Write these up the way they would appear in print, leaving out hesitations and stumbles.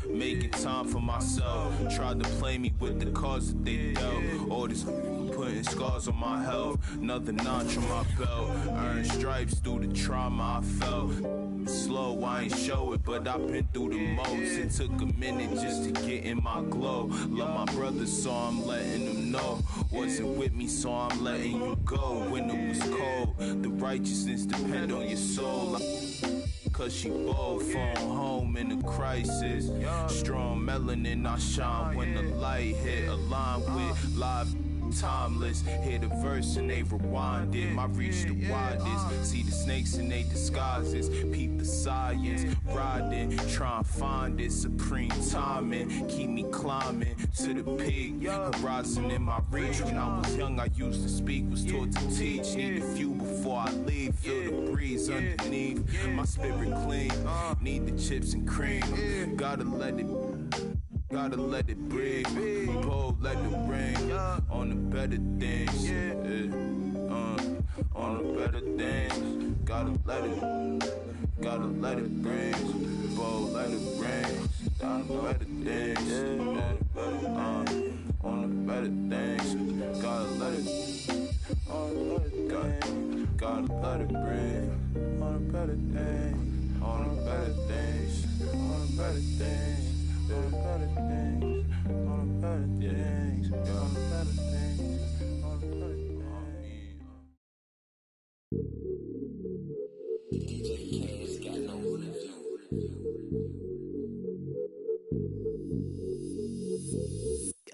Making time for myself. Tried to play me with the cards that they dealt. All this putting scars on my health. Another notch on my belt. Earned stripes through the trauma I felt. Slow, I ain't show it, but I've been through the most. It took a minute just to get in my glow. Love my brothers, so I'm letting them know. Wasn't with me, so I'm letting you go. When it was cold, the righteousness depend on your soul. Cause she bold, phone home in a crisis. Strong melanin, I shine when the light hit. Aligned with live, timeless. Hear the verse and they rewind it. My reach the widest. See the snakes in they disguises. Peep the science. Riding, try and find it. Supreme timing. Keep me climbing to the peak. Horizon in my reach. When I was young, I used to speak. Was taught to teach. Need a few before I leave. Feel the breeze underneath. My spirit clean. Need the chips and cream. Gotta let it breathe. Bold, let it rain. On the better things. On the better things. Gotta let it rain. Bold, let it rain. On the better things. On the better things. Gotta let it rain. On the better things. On the better things. On the better things. On the better things, on the better things, on the better things, on the better things. DJ K's got no review.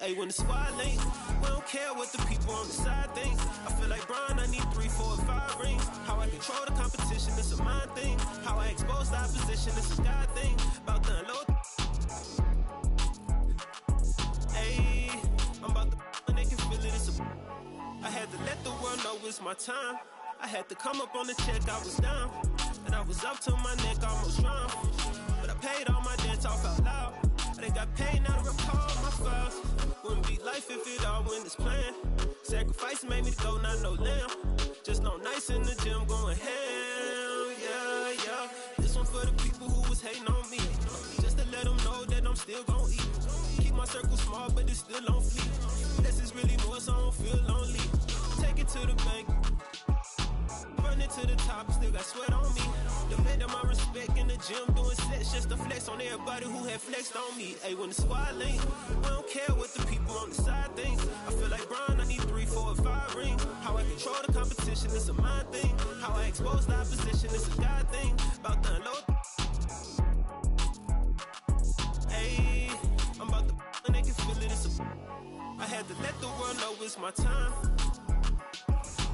Hey, when the squad link, we don't care what the people on the side think. I feel like Brian, I need 3, 4, 5 rings. How I control the competition, it's a mind thing. How I expose the opposition, it's a God thing. About to unload. I'm about to and they can feel it. I had to let the world know it's my time. I had to come up on the check, I was down. And I was up to my neck, almost drowned. But I paid all my debts off out loud. I done got paid, now to recall my files. Wouldn't be life if it all went as planned. Sacrifice made me go, not no lamb. Just no nights in the gym going hell, yeah, yeah. This one for the people who was hating on me. Just to let them know that I'm still gon' eat. Keep my circle small, but it's still on fleek. This is really more, so I don't feel lonely. Take it to the bank. Run it to the top, still got sweat on me. Demand my respect in the gym, doing sets just to flex on everybody who had flexed on me. Hey, when the squad link, we don't care what the people on the side think. I feel like Brian, I need 3, 4, 5 rings. How I control the competition, it's a mind thing. How I expose the opposition, it's a God thing. About to unload. Hey, I'm about to and they can feel it. I had to let the world know it's my time.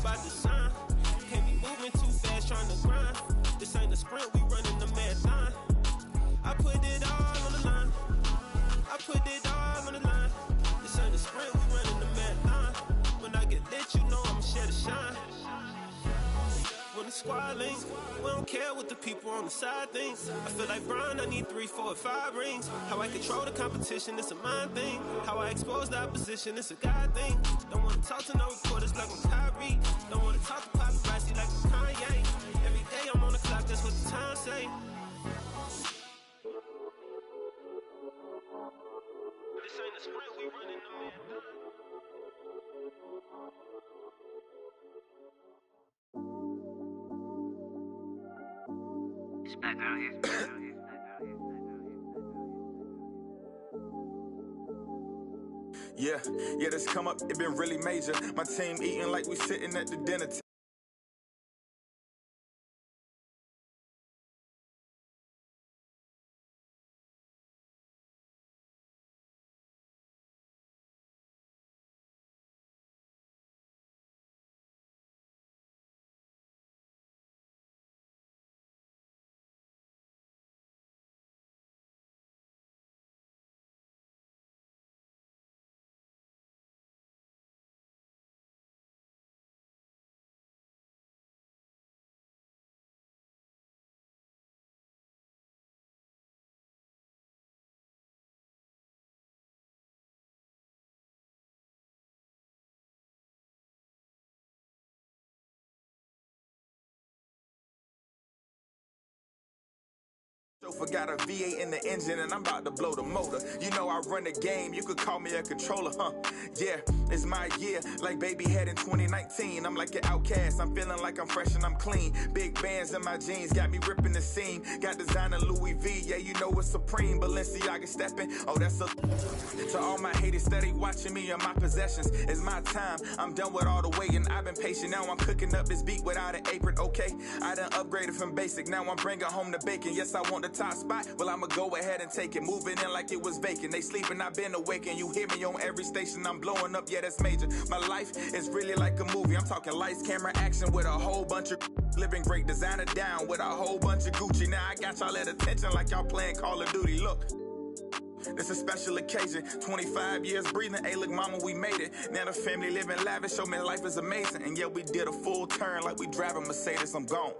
By design, can't be moving too fast, trying to grind. This ain't a sprint, we running the marathon. I put it all on the line. I put it all on the line. This ain't a sprint, we running the marathon. When I get lit, you know I'ma share the shine. When the squad links, we don't care what the people on the side think. I feel like Brian, I need 3, 4, 5 rings. How I control the competition, it's a mind thing. How I expose the opposition, it's a God thing. Don't wanna talk to no reporters like I'm Kyrie. Don't wanna talk to paparazzi like I'm Kanye. Every day I'm on the clock, that's what the time say. This ain't a sprint, we running the marathon. It's back out here. Yeah, this come up, it been really major. My team eating like we sitting at the dinner table. chauffeur, got a V8 in the engine, and I'm about to blow the motor. You know I run the game, you could call me a controller, huh? Yeah, it's my year, like baby head in 2019. I'm like an outcast, I'm feeling like I'm fresh and I'm clean. Big bands in my jeans, got me ripping the seam. Got designer Louis V, yeah, you know it's supreme. Balenciaga stepping, oh that's a... To all my haters steady watching me and my possessions, it's my time, I'm done with all the waiting. I've been patient, now I'm cooking up this beat without an apron, okay? I done upgraded from basic, now I'm bringing home the bacon. Yes, I want the top spot, well I'ma go ahead and take it. Moving in like it was vacant, they sleeping, I've been awakened. You hear me on every station, I'm blowing up, yeah that's major. My life is really like a movie, I'm talking lights, camera, action with a whole bunch of living great. Designer down with a whole bunch of Gucci. Now I got y'all at attention like y'all playing Call of Duty. Look, it's a special occasion, 25 years breathing, hey look mama we made it. Now the family living lavish, show me life is amazing. And yeah we did a full turn like we driving Mercedes, I'm gone.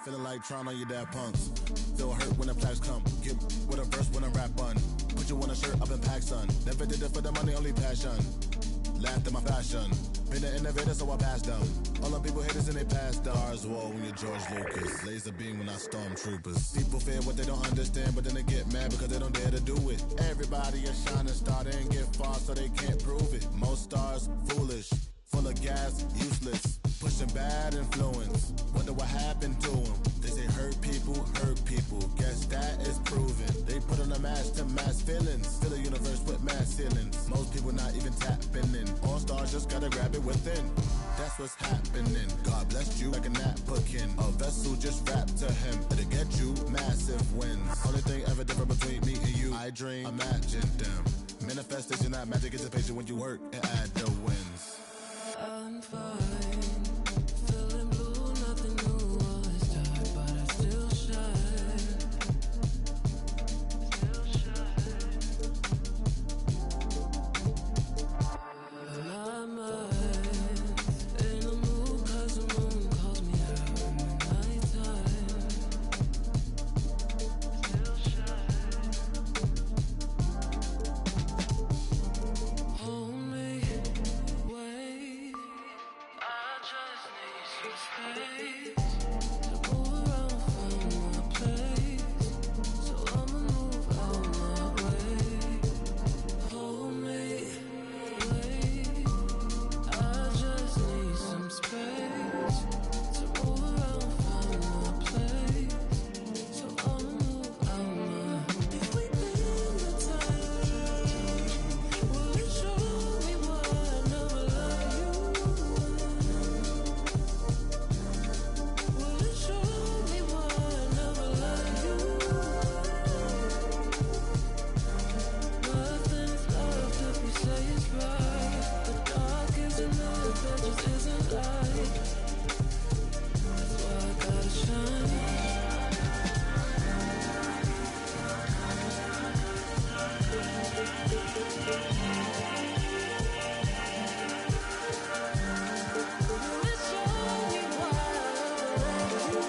Feeling like trying on your dad punks. Feel hurt when the plaques come. Get with a verse when I rap bun. Put you on a shirt up in pack, son. Never did it for the money, only passion. Laughed at my fashion. Been an innovator, so I passed them. All them people haters and they passed them. Stars wall when you're George Lucas. Laser beam when I stormtroopers. People fear what they don't understand, but then they get mad because they don't dare to do it. Everybody a shining star, they ain't get far, so they can't prove it. Most stars, foolish. Full of gas, useless. Pushing bad influence. Wonder what happened to them. They say hurt people, guess that is proven. They put on a mask to mask feelings. Fill a universe with mass ceilings. Most people not even tapping in. All stars just gotta grab it within. That's what's happening. God blessed you like a napkin. A vessel just wrapped to him. It'll get you massive wins. Only thing ever different between me and you, I dream, imagine them. Manifestation, not magic, it's a patient when you work and add the wins. I'm fine, feeling blue, nothing new, all is dark, but I still shine, My mind's in the mood, 'cause the moon calls me out in the nighttime, still shine, hold me, wait, I just need some space to move around, find my place. So I'ma move out my way. Hold me, wait. I just need some space to move around, find my place. So I'ma move out my. If we been the time, will it show me why I never loved you? Will it show me why I never loved you? Nothing's left if we say it's right. The dark isn't enough, that just isn't light. That's why I gotta shine. Will it show me why I never loved you?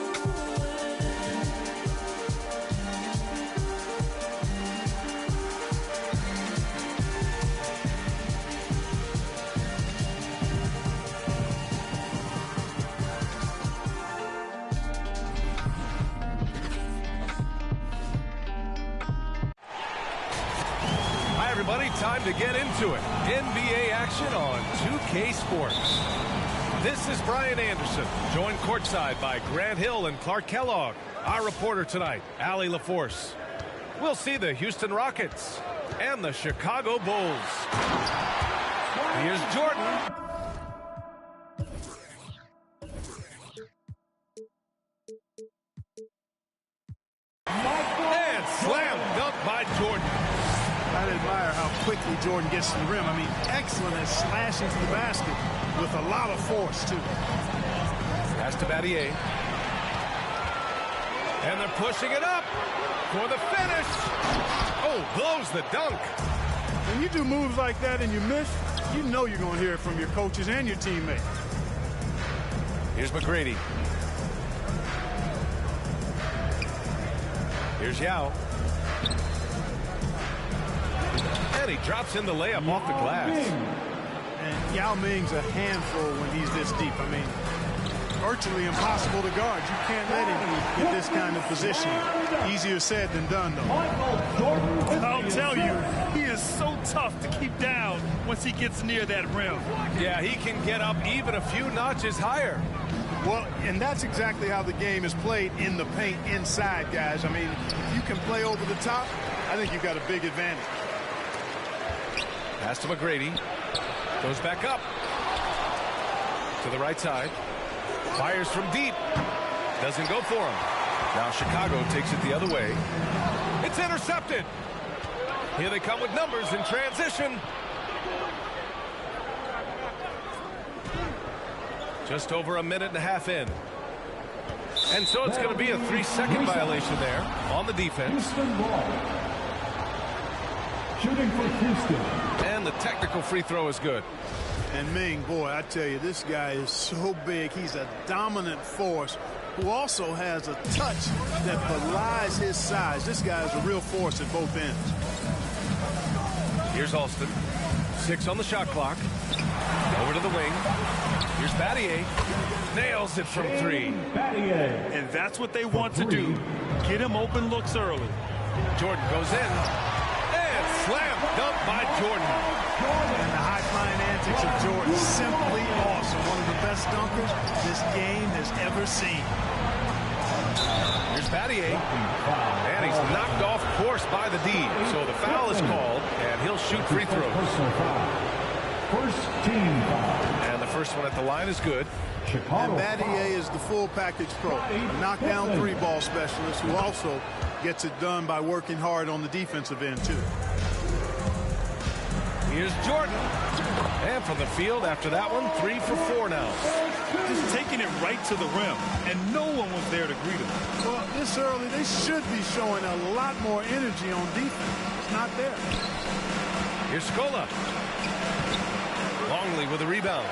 Hi, everybody. Time to get into it. NBA action on 2K Sports. This is Brian Anderson, joined courtside by Grant Hill and Clark Kellogg. Our reporter tonight, Allie LaForce. We'll see the Houston Rockets and the Chicago Bulls. Here's Jordan. admire how quickly Jordan gets to the rim. I mean, excellent at slashing to the basket with a lot of force, too. Pass to Battier. And they're pushing it up for the finish. Oh, blows the dunk. When you do moves like that and you miss, you know you're going to hear it from your coaches and your teammates. Here's McGrady. Here's Yao. And he drops in the layup off the glass. And Yao Ming's a handful when he's this deep. I mean, virtually impossible to guard. You can't let him get this kind of position. Easier said than done, though. I'll tell you, he is so tough to keep down once he gets near that rim. Yeah, he can get up even a few notches higher. Well, and that's exactly how the game is played in the paint inside, guys. I mean, if you can play over the top, I think you've got a big advantage. Pass to McGrady. Goes back up. To the right side. Fires from deep. Doesn't go for him. Now Chicago takes it the other way. It's intercepted. Here they come with numbers in transition. Just over a minute and a half in. And so it's going to be a 3-second violation there on the defense. Shooting for Houston. And the technical free throw is good. And Ming, boy, I tell you, this guy is so big. He's a dominant force who also has a touch that belies his size. This guy is a real force at both ends. Here's Alston. 6 on the shot clock. Over to the wing. Here's Battier. Nails it from 3. And that's what they want to do. Get him open looks early. Jordan goes in. And slam dunk by Jordan. And the high-flying antics of Jordan, simply awesome. One of the best dunkers this game has ever seen. Here's Battier. And he's knocked off course by the D. So the foul is called, and he'll shoot free throws. First team foul. And the first one at the line is good. And Battier is the full package pro. A knockdown three-ball specialist who also gets it done by working hard on the defensive end, too. Here's Jordan. And from the field after that one, 3 for 4 now. Just taking it right to the rim, and no one was there to greet him. Well, this early, they should be showing a lot more energy on defense. It's not there. Here's Scola. Longley with a rebound.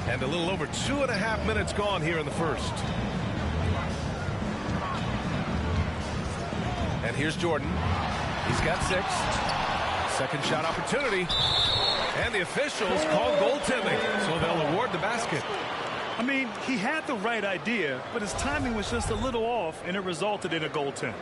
And a little over 2.5 minutes gone here in the first. And here's Jordan. He's got 6. Second shot opportunity. And the officials call goaltending, so they'll award the basket. I mean, he had the right idea, but his timing was just a little off, and it resulted in a goaltend.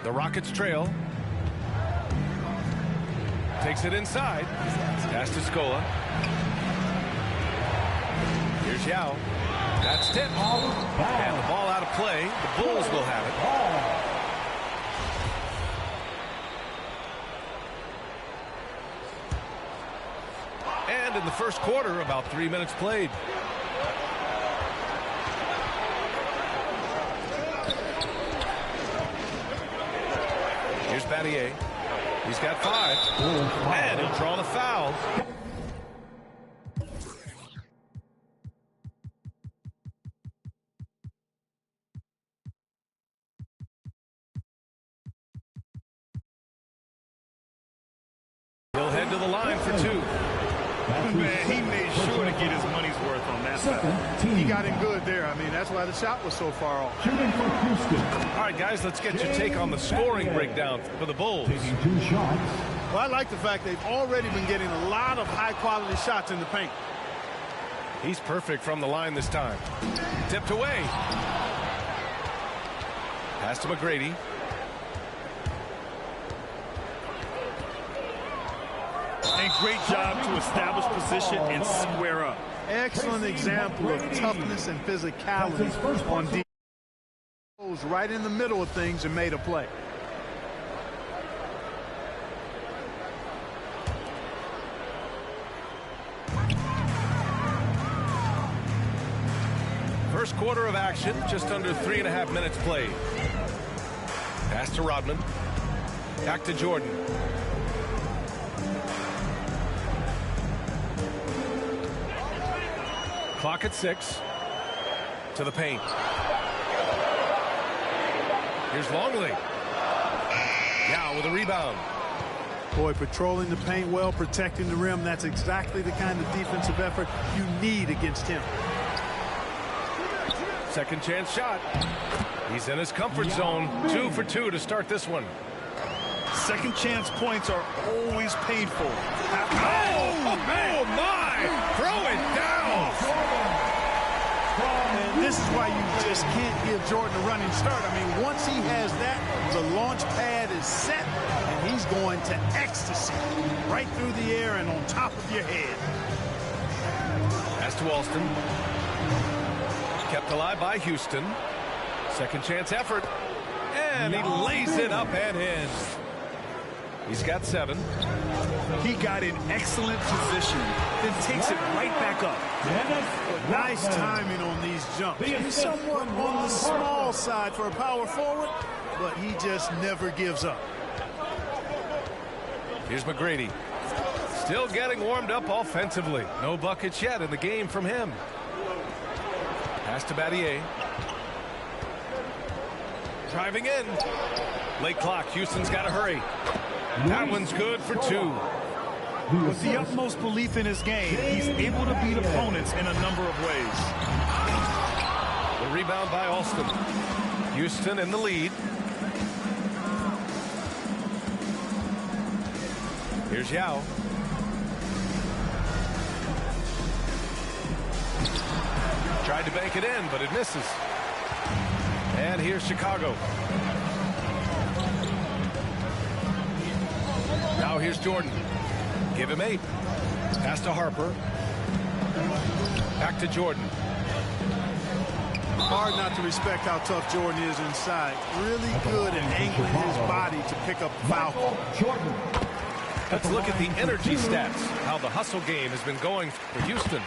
The Rockets trail. Takes it inside. Pass to Scola. Here's Yao. That's tipped. And the ball out of play. The Bulls will have it. And in the first quarter, about 3 minutes played. Here's Battier. He's got 5. And he'll draw the foul. He'll head to the line for 2. Man, he made sure to get his money's worth on that side. He got in good there. I mean, that's why the shot was so far off. Shooting for Houston. All right, guys, let's get your take on the scoring breakdown for the Bulls. Taking 2 shots. Well, I like the fact they've already been getting a lot of high-quality shots in the paint. He's perfect from the line this time. Tipped away. Pass to McGrady. And great job to establish position and square up. Excellent example of toughness and physicality on defense. Goes right in the middle of things and made a play. First quarter of action, just under 3.5 minutes played. Pass to Rodman. Back to Jordan. Clock at 6. To the paint. Here's Longley. Now with a rebound. Boy, patrolling the paint well, protecting the rim. That's exactly the kind of defensive effort you need against him. Second chance shot. He's in his comfort zone. 2 for 2 to start this one. Second chance points are always painful. Oh, my! Throw it down! And this is why you just can't give Jordan a running start. I mean, once he has that, the launch pad is set, and he's going to ecstasy right through the air and on top of your head. Pass to Alston. Kept alive by Houston. Second chance effort. And he lays it up and in. He's got 7. He got in excellent position, then takes it right back up. Nice timing on these jumps. He's somewhat on the small side for a power forward, but he just never gives up. Here's McGrady. Still getting warmed up offensively. No buckets yet in the game from him. Pass to Battier. Driving in. Late clock. Houston's got to hurry. That one's good for 2. With the utmost belief in his game, he's able to beat opponents in a number of ways. The rebound by Alston. Houston in the lead. Here's Yao. Tried to bank it in, but it misses. And here's Chicago. Now here's Jordan. Give him 8. Pass to Harper. Back to Jordan. Hard not to respect how tough Jordan is inside. Really good at angling his body to pick up the foul call. Jordan. Let's look at the energy stats. How the hustle game has been going for Houston.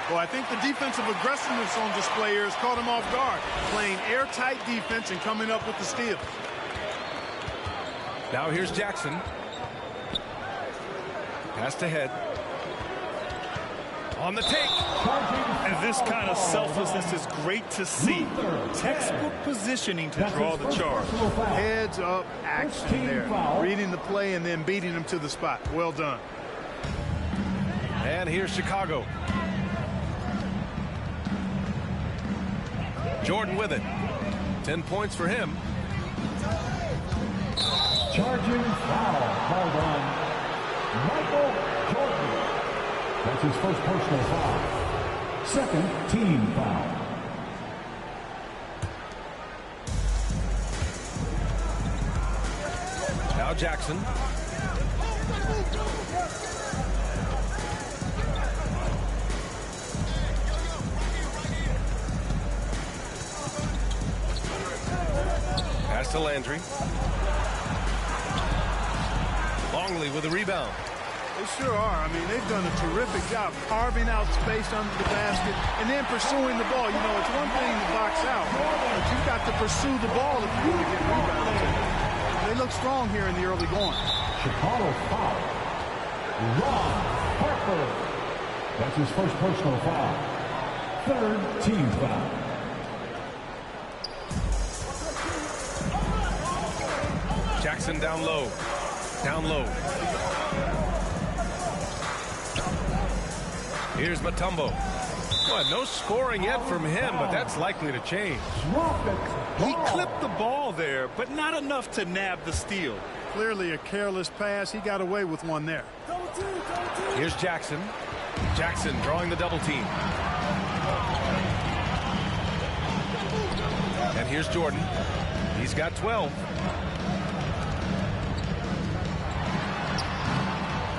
Well, I think the defensive aggressiveness on display here has caught him off guard. Playing airtight defense and coming up with the steal. Now here's Jackson. Pass to Head. On the take. And this kind of selflessness is great to see. Textbook positioning to draw the charge. Heads up action there. Reading the play and then beating him to the spot. Well done. And here's Chicago. Jordan with it. 10 points for him. Charging foul called on Michael Jordan. That's his first personal foul. Second team foul. Now Jackson. Pass to Landry. Longley with a rebound. They sure are. I mean, they've done a terrific job carving out space under the basket and then pursuing the ball. You know, it's one thing to box out, but you've got to pursue the ball if you want to get rebounds. They look strong here in the early going. Chicago foul. Ron Harper. That's his first personal foul. Third team foul. Jackson down low. Down low. Here's Mutombo. Well, no scoring yet from him, but that's likely to change. He clipped the ball there, but not enough to nab the steal. Clearly a careless pass. He got away with one there. Here's Jackson. Jackson drawing the double team. And here's Jordan. He's got 12.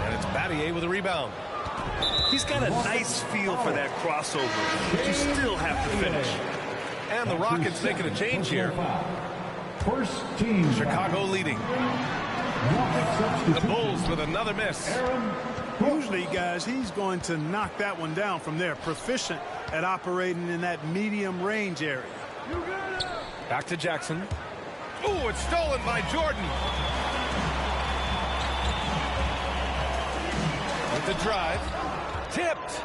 And it's Battier with a rebound. He's got a nice feel for that crossover, but you still have to finish. And the Rockets making a change here. First team. Chicago leading. The Bulls with another miss. Usually, guys, he's going to knock that one down from there. Proficient at operating in that medium range area. Back to Jackson. Ooh, it's stolen by Jordan. With the drive. Tipped.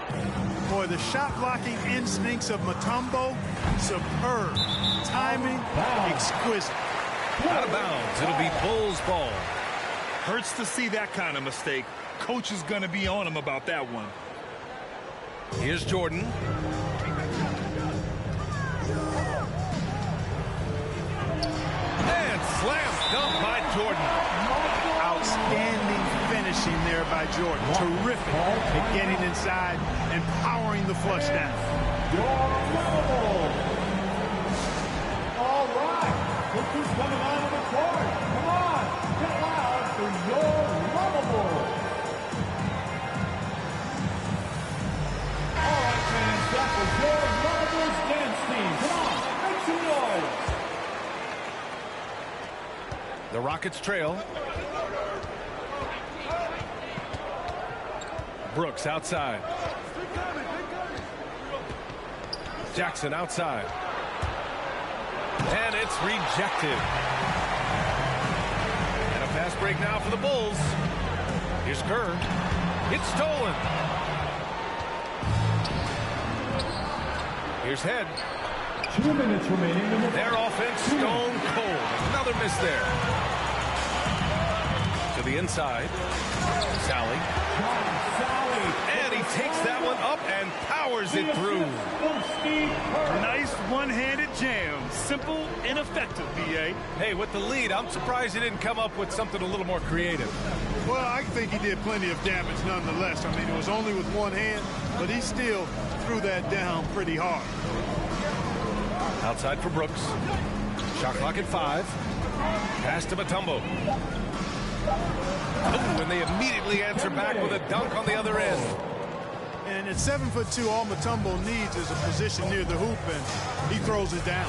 Boy, the shot blocking instincts of Mutombo, superb. Timing, exquisite. Out of bounds. It'll be Bulls ball. Hurts to see that kind of mistake. Coach is going to be on him about that one. Here's Jordan. And slam dunk by Jordan. Outstanding finishing there by Jordan. Terrific at getting inside and powering the flush down. All right. Look who's coming out of the court. Come on. Get loud for your lovable. All right, fans. That was your lovable dance team. Come on. Make some noise. The Rockets trail. Brooks outside. Jackson outside. And it's rejected. And a fast break now for the Bulls. Here's Kerr. It's stolen. Here's Head. 2 minutes remaining in the Their offense stone cold. Another miss there. To the inside. Sally. And he takes that one up and powers it through. Nice one-handed jam. Simple and effective, B.A. Hey, with the lead, I'm surprised he didn't come up with something a little more creative. Well, I think he did plenty of damage nonetheless. I mean, it was only with one hand, but he still threw that down pretty hard. Outside for Brooks. Shot clock at 5. Pass to Mutombo. Oh, and they immediately answer back with a dunk on the other end. And at 7'2", all Mutombo needs is a position near the hoop, and he throws it down.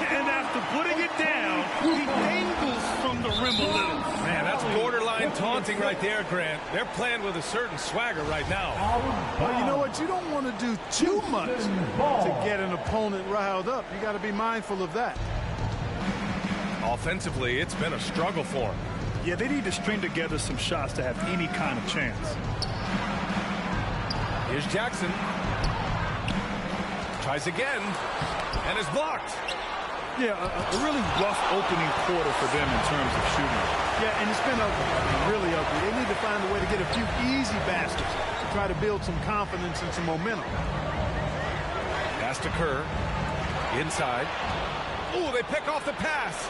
And after putting it down, he angles from the rim a little. Man, that's borderline taunting right there, Grant. They're playing with a certain swagger right now. Well, you know what? You don't want to do too much to get an opponent riled up. You got to be mindful of that. Offensively, it's been a struggle for him. Yeah, they need to string together some shots to have any kind of chance. Here's Jackson. Tries again, and is blocked. Yeah, a really rough opening quarter for them in terms of shooting. Yeah, and it's been ugly, really ugly. They need to find a way to get a few easy baskets to try to build some confidence and some momentum. Pass to Kerr. Inside. Ooh, they pick off the pass.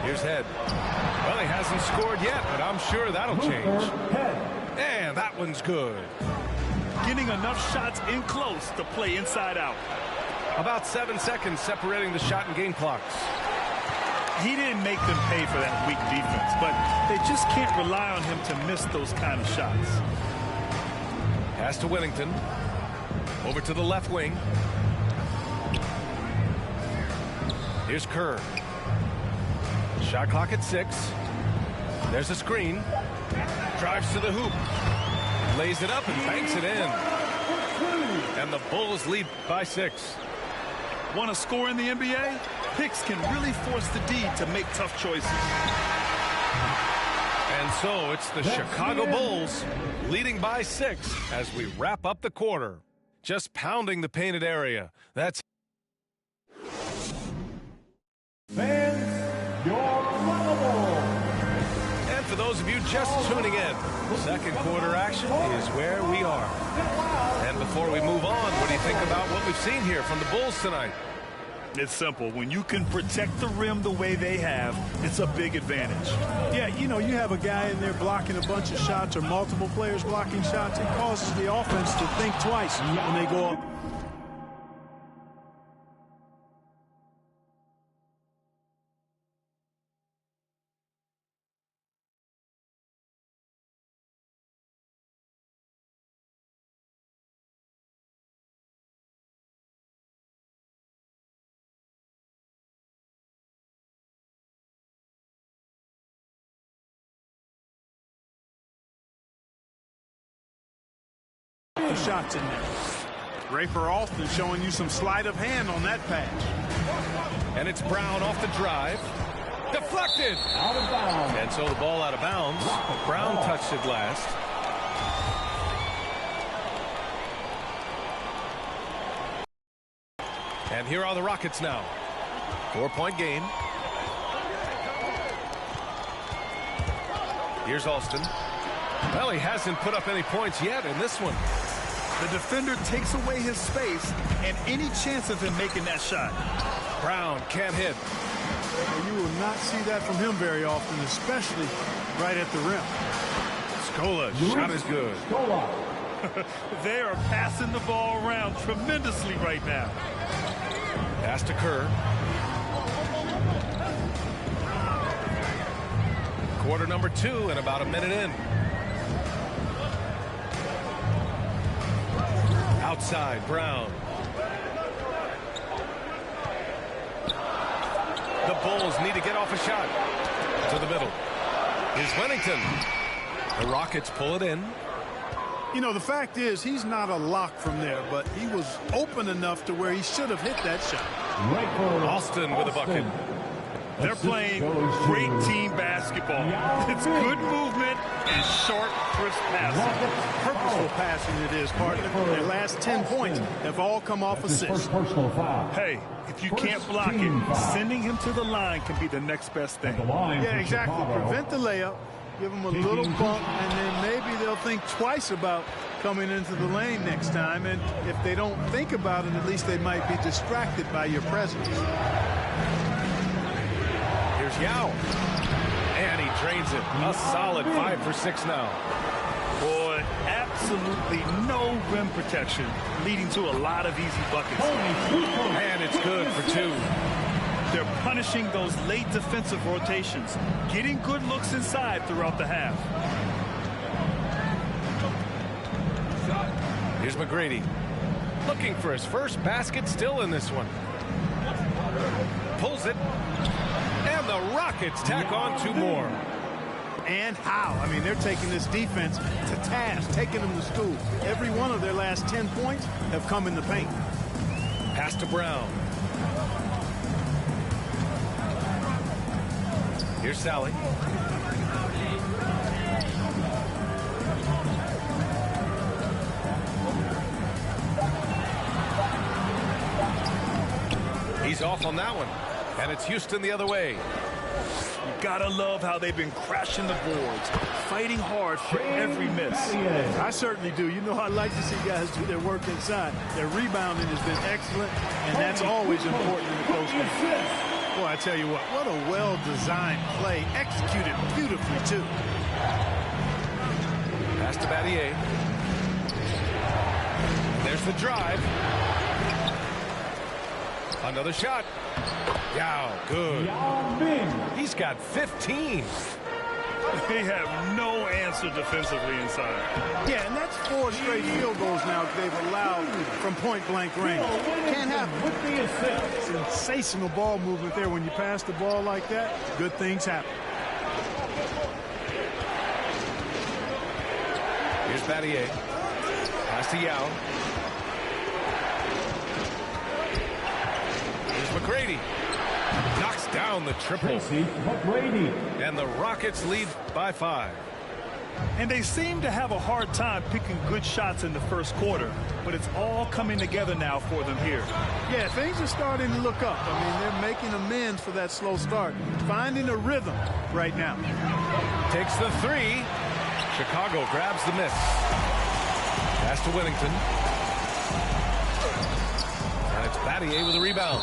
Here's Head. Well, he hasn't scored yet, but I'm sure that'll change. And that one's good. Getting enough shots in close to play inside out. About 7 seconds separating the shot and game clocks. He didn't make them pay for that weak defense, but they just can't rely on him to miss those kind of shots. Pass to Whittington. Over to the left wing. Here's Kerr. Shot clock at 6. There's a screen. Drives to the hoop. Lays it up and banks it in. And the Bulls lead by 6. Want to score in the NBA? Picks can really force the D to make tough choices. And so it's the Chicago Bulls leading by 6 as we wrap up the quarter. Just pounding the painted area. That's fans, your lovable. And for those of you just tuning in, second quarter action is where we are. And before we move on, what do you think about what we've seen here from the Bulls tonight? It's simple. When you can protect the rim the way they have, it's a big advantage. Yeah, you know, you have a guy in there blocking a bunch of shots or multiple players blocking shots. It causes the offense to think twice when they go up. Shots in there. Rafer Alston showing you some sleight of hand on that pass. And it's Brown off the drive. Deflected. Out of bounds. And so the ball out of bounds. Brown touched it last. And here are the Rockets now. 4-point game. Here's Alston. Well, he hasn't put up any points yet in this one. The defender takes away his space and any chance of him making that shot. Brown can't hit. You will not see that from him very often, especially right at the rim. Scola, shot is good. They are passing the ball around tremendously right now. Pass to Kerr. Quarter number 2 and about a minute in. Outside, Brown. The Bulls need to get off a shot. To the middle. Here's Wennington. The Rockets pull it in. You know, the fact is, he's not a lock from there, but he was open enough to where he should have hit that shot. Alston with a bucket. They're playing great team basketball. It's good movement and short, crisp passing. Purposeful passing it is, partner. Their last 10 points have all come off assists. Hey, if you can't block it, sending him to the line can be the next best thing. Yeah, exactly. Prevent the layup, give them a little bump, and then maybe they'll think twice about coming into the lane next time. And if they don't think about it, at least they might be distracted by your presence. Here's Yao. And he drains it. A solid 5 for 6 now. Boy, absolutely no rim protection, leading to a lot of easy buckets. And it's good for 2. They're punishing those late defensive rotations, getting good looks inside throughout the half. Here's McGrady. Looking for his first basket, still in this one. Pulls it. And the Rockets tack on 2 more. And how? I mean, they're taking this defense to task, taking them to school. Every one of their last 10 points have come in the paint. Pass to Brown. Here's Sally. He's off on that one. And it's Houston the other way. You gotta love how they've been crashing the boards, fighting hard for every miss. I certainly do. You know, I like to see guys do their work inside. Their rebounding has been excellent, and that's always important in the close game. Boy, I tell you what a well-designed play, executed beautifully, too. Pass to Battier. There's the drive. Another shot. Yao, good. He's got 15. They have no answer defensively inside. Yeah, and that's 4 straight field goals now they've allowed from point-blank range. Can't happen. Sensational ball movement there. When you pass the ball like that, good things happen. Here's Battier. Pass to Yao. Here's McGrady. Knocks down the triple. And the Rockets lead by 5. And they seem to have a hard time picking good shots in the first quarter, but it's all coming together now for them here. Yeah, things are starting to look up. I mean, they're making amends for that slow start, finding a rhythm right now. Takes the three. Chicago grabs the miss. Pass to Whittington. And it's Battier with a rebound.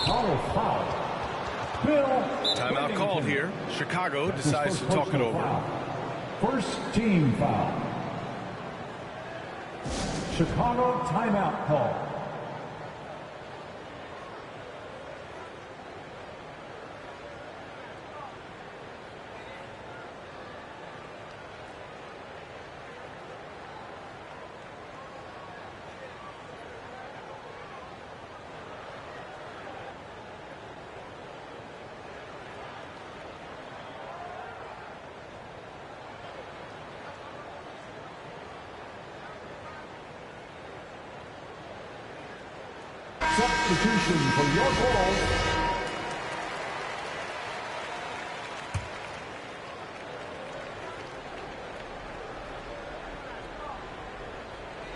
Timeout called here. Chicago decides to talk it over. First team foul. Chicago timeout call. Substitution for your goal.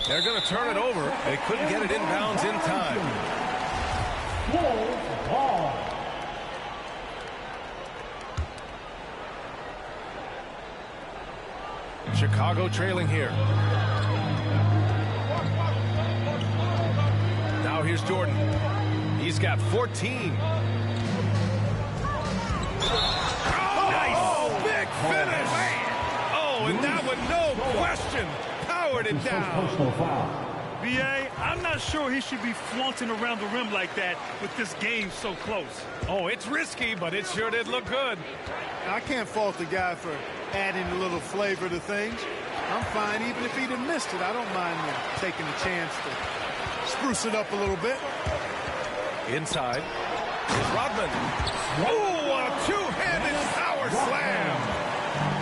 They're going to turn it over. They couldn't get it inbounds in time. Ball. Chicago trailing here. Now here's Jordan. He's got 14. Nice. Big finish. Oh, and that one, no question, powered it down. B.A., I'm not sure he should be flaunting around the rim like that with this game so close. Oh, it's risky, but it sure did look good. I can't fault the guy for adding a little flavor to things. I'm fine even if he'd have missed it. I don't mind taking the chance to spruce it up a little bit. Inside is Rodman. Oh, a two-handed power slam.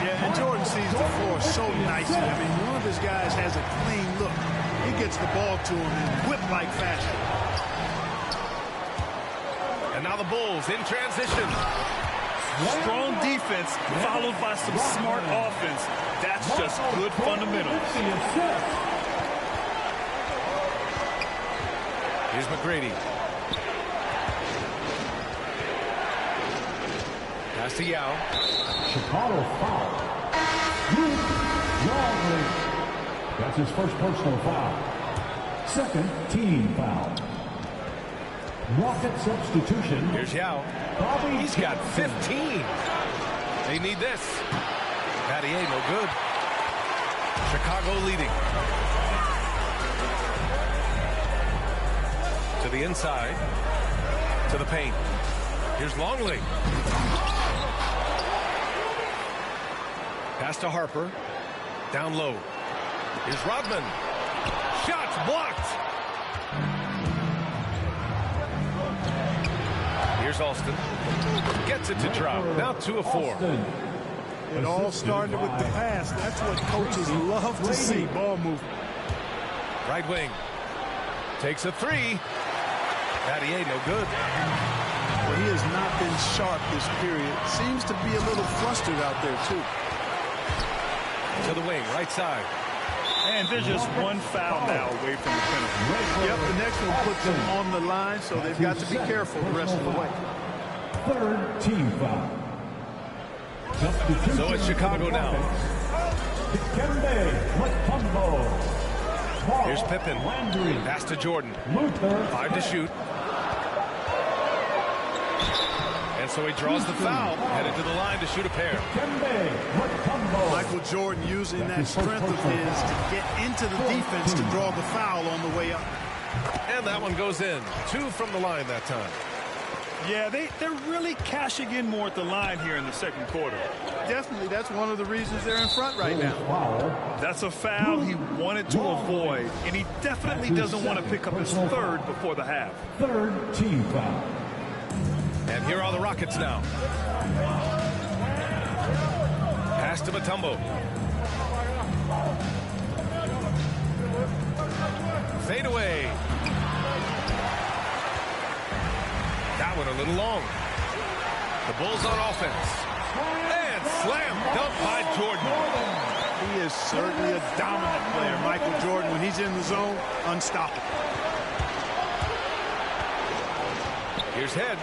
Yeah, and Jordan sees the floor so nicely. I mean, one of his guys has a clean look. He gets the ball to him in whip-like fashion. And now the Bulls in transition. Strong defense followed by some smart offense. That's just good fundamentals. Here's McGrady. Pass to Yao. Chicago foul. Longley. That's his first personal foul. Second team foul. Rocket substitution. Here's Yao. He's got 15. They need this. Battier, no good. Chicago leading. To the inside. To the paint. Here's Longley. Pass to Harper. Down low. Here's Rodman. Shots blocked. Here's Alston. Gets it to Trout. Now 2 of 4. It all started with the pass. That's what coaches love to see. Ball movement. Right wing. Takes a three. Battier, no good. Well, he has not been sharp this period. Seems to be a little flustered out there, too. To the wing, right side. And there's just one foul now away from the penalty. Yep, the next one puts them on the line, so they've got to be careful the rest of the way. Third team foul. So it's Chicago now. Here's Pippen. Pass to Jordan. 5 to shoot. And so he draws the foul, headed to the line to shoot a pair. Michael Jordan using that strength of his to get into the defense to draw the foul on the way up. And that one goes in. 2 from the line that time. Yeah, they're really cashing in more at the line here in the second quarter. Definitely, that's one of the reasons they're in front right now. That's a foul he wanted to avoid, and he definitely doesn't want to pick up his third before the half. Third team foul. And here are the Rockets now. Pass to Mutombo. Fade away. That one a little long. The Bulls on offense. And slam dunk by Jordan. He is certainly a dominant player. Michael Jordan, when he's in the zone, unstoppable. Here's Head.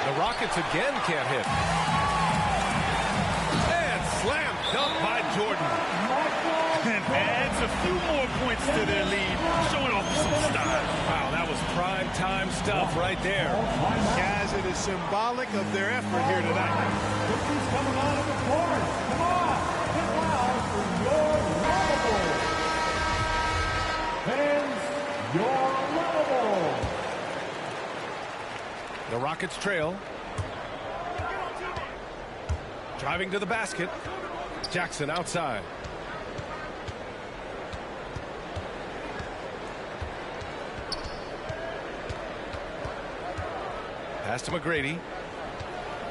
The Rockets again can't hit. And slam dunk by Jordan. And adds a few more points to their lead, showing off some style. Wow, that was prime time stuff right there. Guys, it is symbolic of their effort here tonight. He's coming on to the court. Come on, get loud for your lovable. Fans, your lovable. The Rockets trail. Driving to the basket. Jackson outside. Pass to McGrady.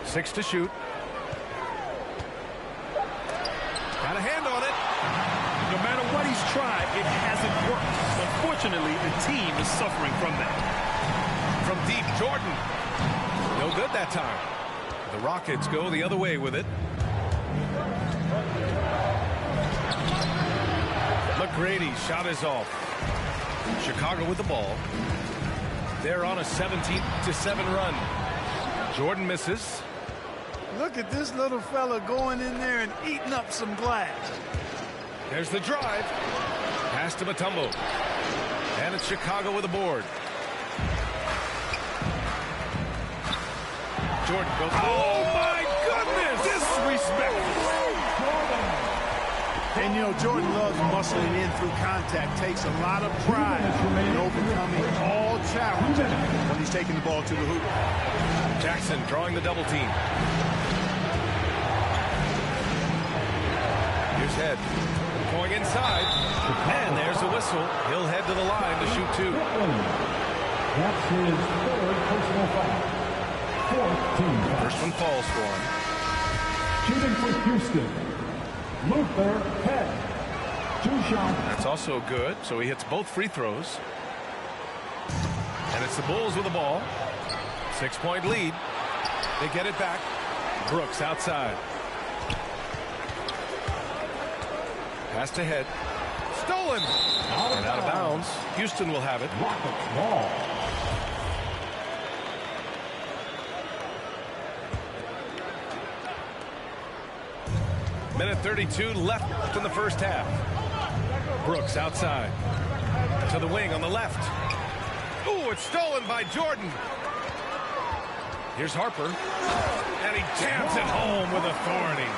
6 to shoot. Got a hand on it. No matter what he's tried, it hasn't worked. Unfortunately, the team is suffering from that. From deep, Jordan. No good that time. The Rockets go the other way with it. McGrady shot is off. Chicago with the ball. They're on a 17-7 run. Jordan misses. Look at this little fella going in there and eating up some glass. There's the drive. Pass to Mutombo. And it's Chicago with a board. Jordan goes. Oh, my goodness! Disrespectful. And, you know, Jordan loves muscling in through contact, takes a lot of pride in overcoming all challenges when he's taking the ball to the hoop. Jackson drawing the double team. Here's Head. Going inside. And there's the whistle. He'll head to the line to shoot 2. That's his third personal foul. Fourth team foul. First one falls for him. Shooting for Houston, Luther Head. 2 shots. That's also good. So he hits both free throws. And it's the Bulls with the ball. 6-point lead. They get it back. Brooks outside. Pass to Head. Stolen. And out of bounds. Houston will have it. Rockets ball. Minute 32 left in the first half. Brooks outside. To the wing on the left. Ooh, it's stolen by Jordan. Here's Harper. And he jams it home with authority.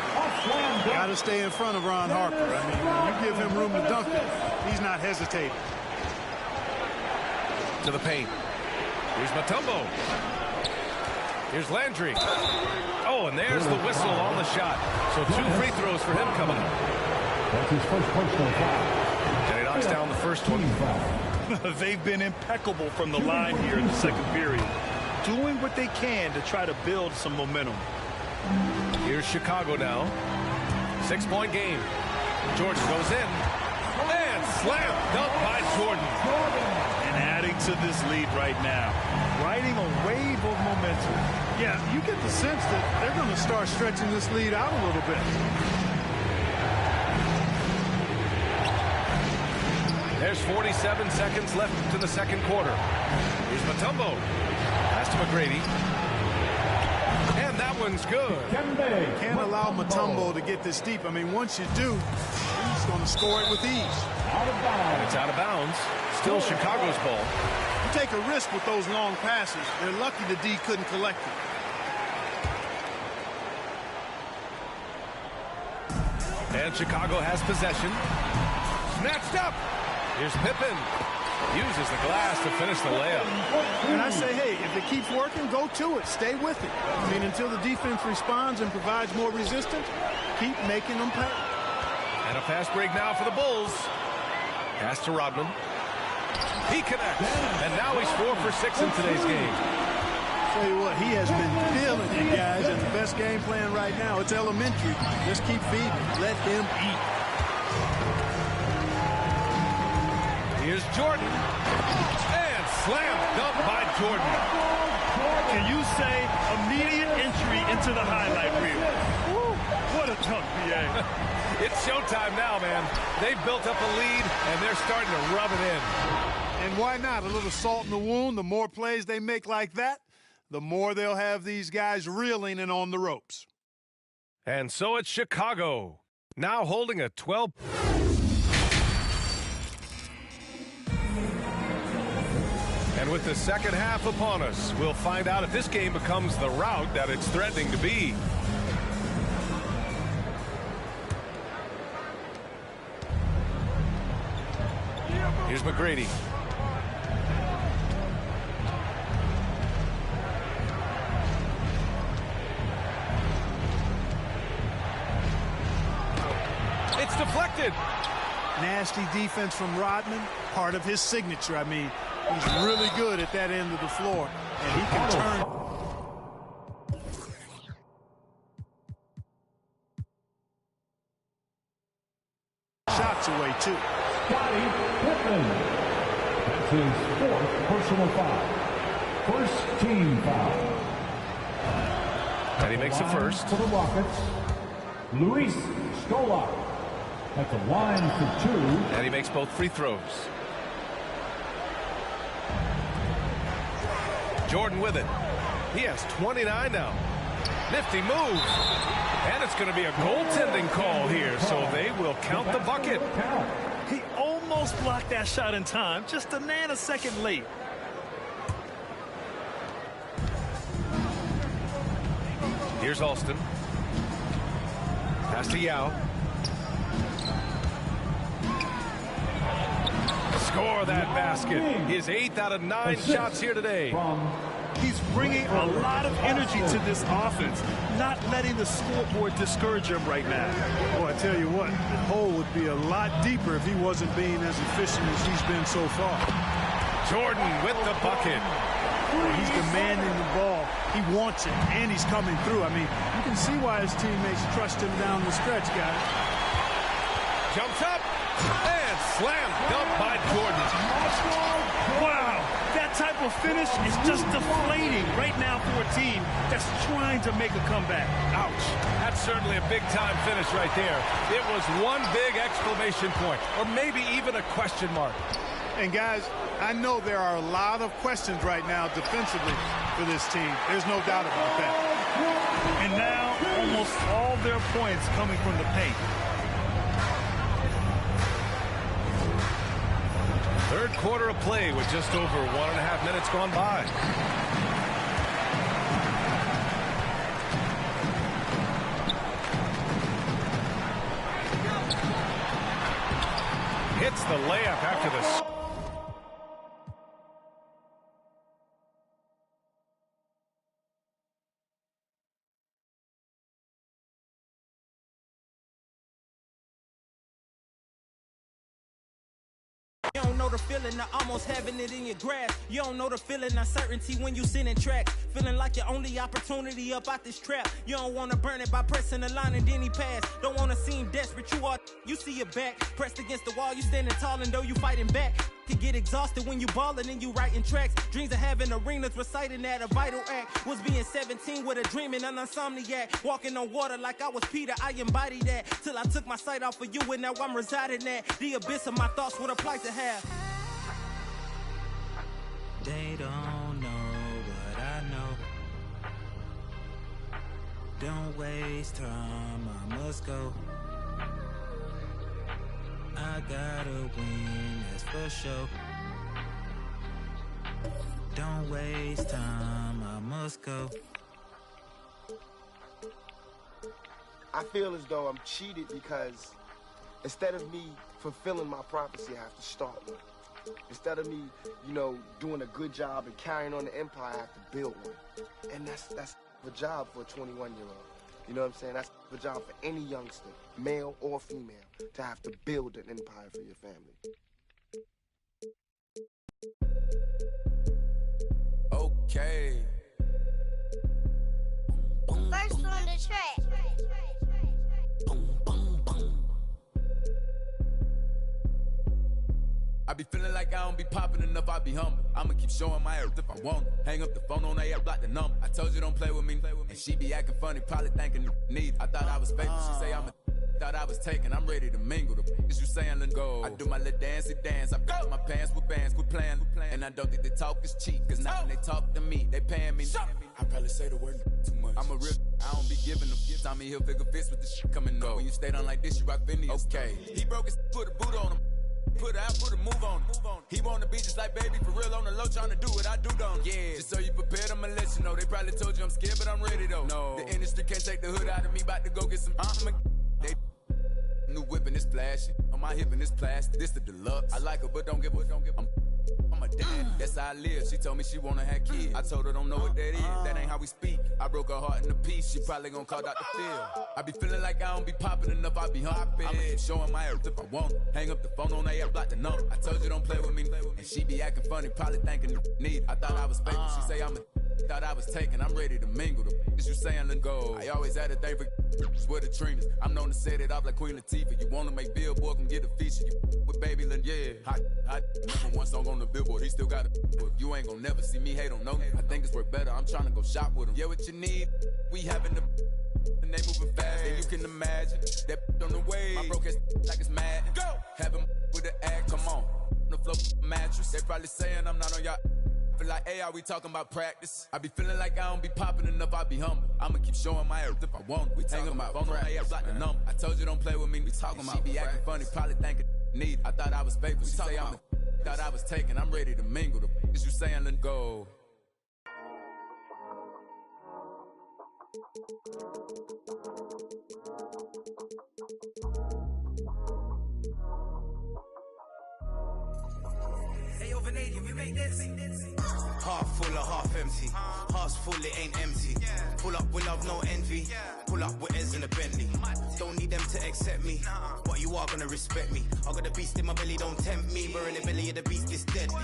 Got to stay in front of Ron Harper. I mean, when you give him room to dunk it, he's not hesitating. To the paint. Here's Mutombo. Here's Landry. Oh, and there's the whistle on the shot. So 2 free throws for him coming up. That's his first personal foul. And he knocks down the first one. They've been impeccable from the line here in the second period, doing what they can to try to build some momentum. Here's Chicago now. 6-point game. Jordan goes in. And slam dunk by Jordan. And adding to this lead right now, riding a wave of momentum. Yeah, you get the sense that they're going to start stretching this lead out a little bit. There's 47 seconds left in the second quarter. Here's Mutombo. Pass to McGrady. And that one's good. Can't allow Mutombo to get this deep. I mean, once you do, he's going to score it with ease. It's out of bounds. Still Chicago's ball. You take a risk with those long passes. They're lucky the D couldn't collect it. And Chicago has possession. Snatched up. Here's Pippen. Uses the glass to finish the layup. And I say, hey, if it keeps working, go to it. Stay with it. I mean, until the defense responds and provides more resistance, keep making them pay. And a fast break now for the Bulls. Pass to Rodman. He connects. And now he's 4 for 6 in today's game. Tell you what, he has been feeling it, guys. And the best game plan right now, it's elementary. Just keep feeding. Let him eat. Here's Jordan. And slam dunk by Jordan. Can you say immediate entry into the highlight reel? Woo, what a dunk, PA. It's showtime now, man. They've built up a lead, and they're starting to rub it in. And why not? A little salt in the wound. The more plays they make like that, the more they'll have these guys reeling and on the ropes. And so it's Chicago, now holding a 12. And with the second half upon us, we'll find out if this game becomes the rout that it's threatening to be. Here's McGrady. It's deflected. Nasty defense from Rodman, part of his signature. I mean, he's really good at that end of the floor, and he can turn. Shots away, too. Scottie Pippen. That's his fourth personal foul. First team foul. And he makes the first. For the Rockets, Luis Scola. At the line for 2. And he makes both free throws. Jordan with it. He has 29 now. Nifty move. And it's going to be a goaltending call here, so they will count the bucket. He almost blocked that shot in time, just a nanosecond late. Here's Alston. Pass to Yao. Score that basket. His 8th out of 9 shots here today. He's bringing a lot of energy to this offense, not letting the scoreboard discourage him right now. Boy, I tell you what, the hole would be a lot deeper if he wasn't being as efficient as he's been so far. Jordan with the bucket. He's demanding the ball. He wants it, and he's coming through. I mean, you can see why his teammates trust him down the stretch, guys. Jumps up and slam dunk by Jordan. Wow, that type of finish is just deflating right now for a team that's trying to make a comeback. Ouch. That's certainly a big-time finish right there. It was one big exclamation point, or maybe even a question mark. And, guys, I know there are a lot of questions right now defensively for this team. There's no doubt about that. And now almost all their points coming from the paint. Third quarter of play with just over 1.5 minutes gone by. Hits the layup after the... You don't know the feeling of almost having it in your grasp. You don't know the feeling of certainty when you sending tracks. Feeling like your only opportunity up out this trap. You don't want to burn it by pressing the line and then he pass. Don't want to seem desperate. You see your back pressed against the wall. You standing tall and though you fighting back. Can get exhausted when you ballin' and you writing tracks. Dreams of having arenas reciting that a vital act. Was being 17 with a dream and an insomniac. Walking on water like I was Peter, I embodied that. Till I took my sight off of you and now I'm residing at the abyss of my thoughts, what a plight to have. They don't know what I know. Don't waste time, I must go. I gotta win, that's for sure. Don't waste time, I must go. I feel as though I'm cheated because instead of me fulfilling my prophecy, I have to start one. Instead of me, doing a good job and carrying on the empire, I have to build one. And that's the job for a 21-year-old. You know what I'm saying? That's the job for any youngster, male or female, to have to build an empire for your family. Okay. First on the track. I be feeling like I don't be popping enough, I be humble. I'ma keep showing my ass if I want it. Hang up the phone on that, block the number. I told you don't play with me, and she be acting funny, probably thinking need. I thought I was faithful, she say I'm a Thought I was taken, I'm ready to mingle. The is you saying, let go. I do my little dancey dance. I got my pants with bands, quit playing. And I don't think the talk is cheap, cause now when they talk to me, they paying me. I probably say the word too much. I'm a real, I don't be giving them. Tommy Hilfiger fist with the shit coming up. When you stay down like this, you rock Phineas. Okay, he broke his, put a boot on him. Put out, put a move on him. He wanna be just like baby, for real on the low, trying to do what I do, don't. Yeah, just so you prepared, I'ma let you know. They probably told you I'm scared, but I'm ready though. No, the industry can't take the hood out of me, about to go get some. They new whip and it's flashy. On my hip and it's plastic. This the deluxe. I like her, but don't give a. I'm a dad. That's how I live. She told me she wanna have kids. I told her don't know what that is. That ain't how we speak. I broke her heart in a piece. She probably gonna call Dr. Phil. I be feeling like I don't be popping enough. I be humping. I'ma keep showing my earth if I want. Hang up the phone on that block the number. I told you don't play with me. And she be acting funny, probably thinking need. I thought I was fake. She say I'm a. Thought I was taken, I'm ready to mingle. The is you saying let go. I always had a thing for swear the Trinas. I'm known to set it up like Queen Latifah. You wanna make Billboard, can get a feature. You with baby Lynn, yeah. Hot, number one song on the Billboard. He still got it. You ain't gonna never see me hate on no. I think it's worth better. I'm trying to go shop with him. Yeah, what you need? We having the and they moving fast. And you can imagine that on the way. My broke ass like it's mad. Go have him with the act. Come on, the floor mattress. They probably saying I'm not on y'all. Like, hey, are we talking about practice? I be feeling like I don't be popping enough, I be humble. I'ma keep showing my earth if I want. We talking about phone on AF like the number. I told you don't play with me, we talking about. She be acting funny, probably thinking need. I thought I was faithful. She say I'm a, thought I was taken, I'm ready to mingle. The is you saying let go. Hey, over Canadian, we make this. Half full or half empty. Heart's full, it ain't empty. Pull up with love, no envy. Pull up with Ez in a Bentley. Don't need them to accept me, but you are gonna respect me. I got a beast in my belly, don't tempt me. We're in the belly of the beast, it's deadly.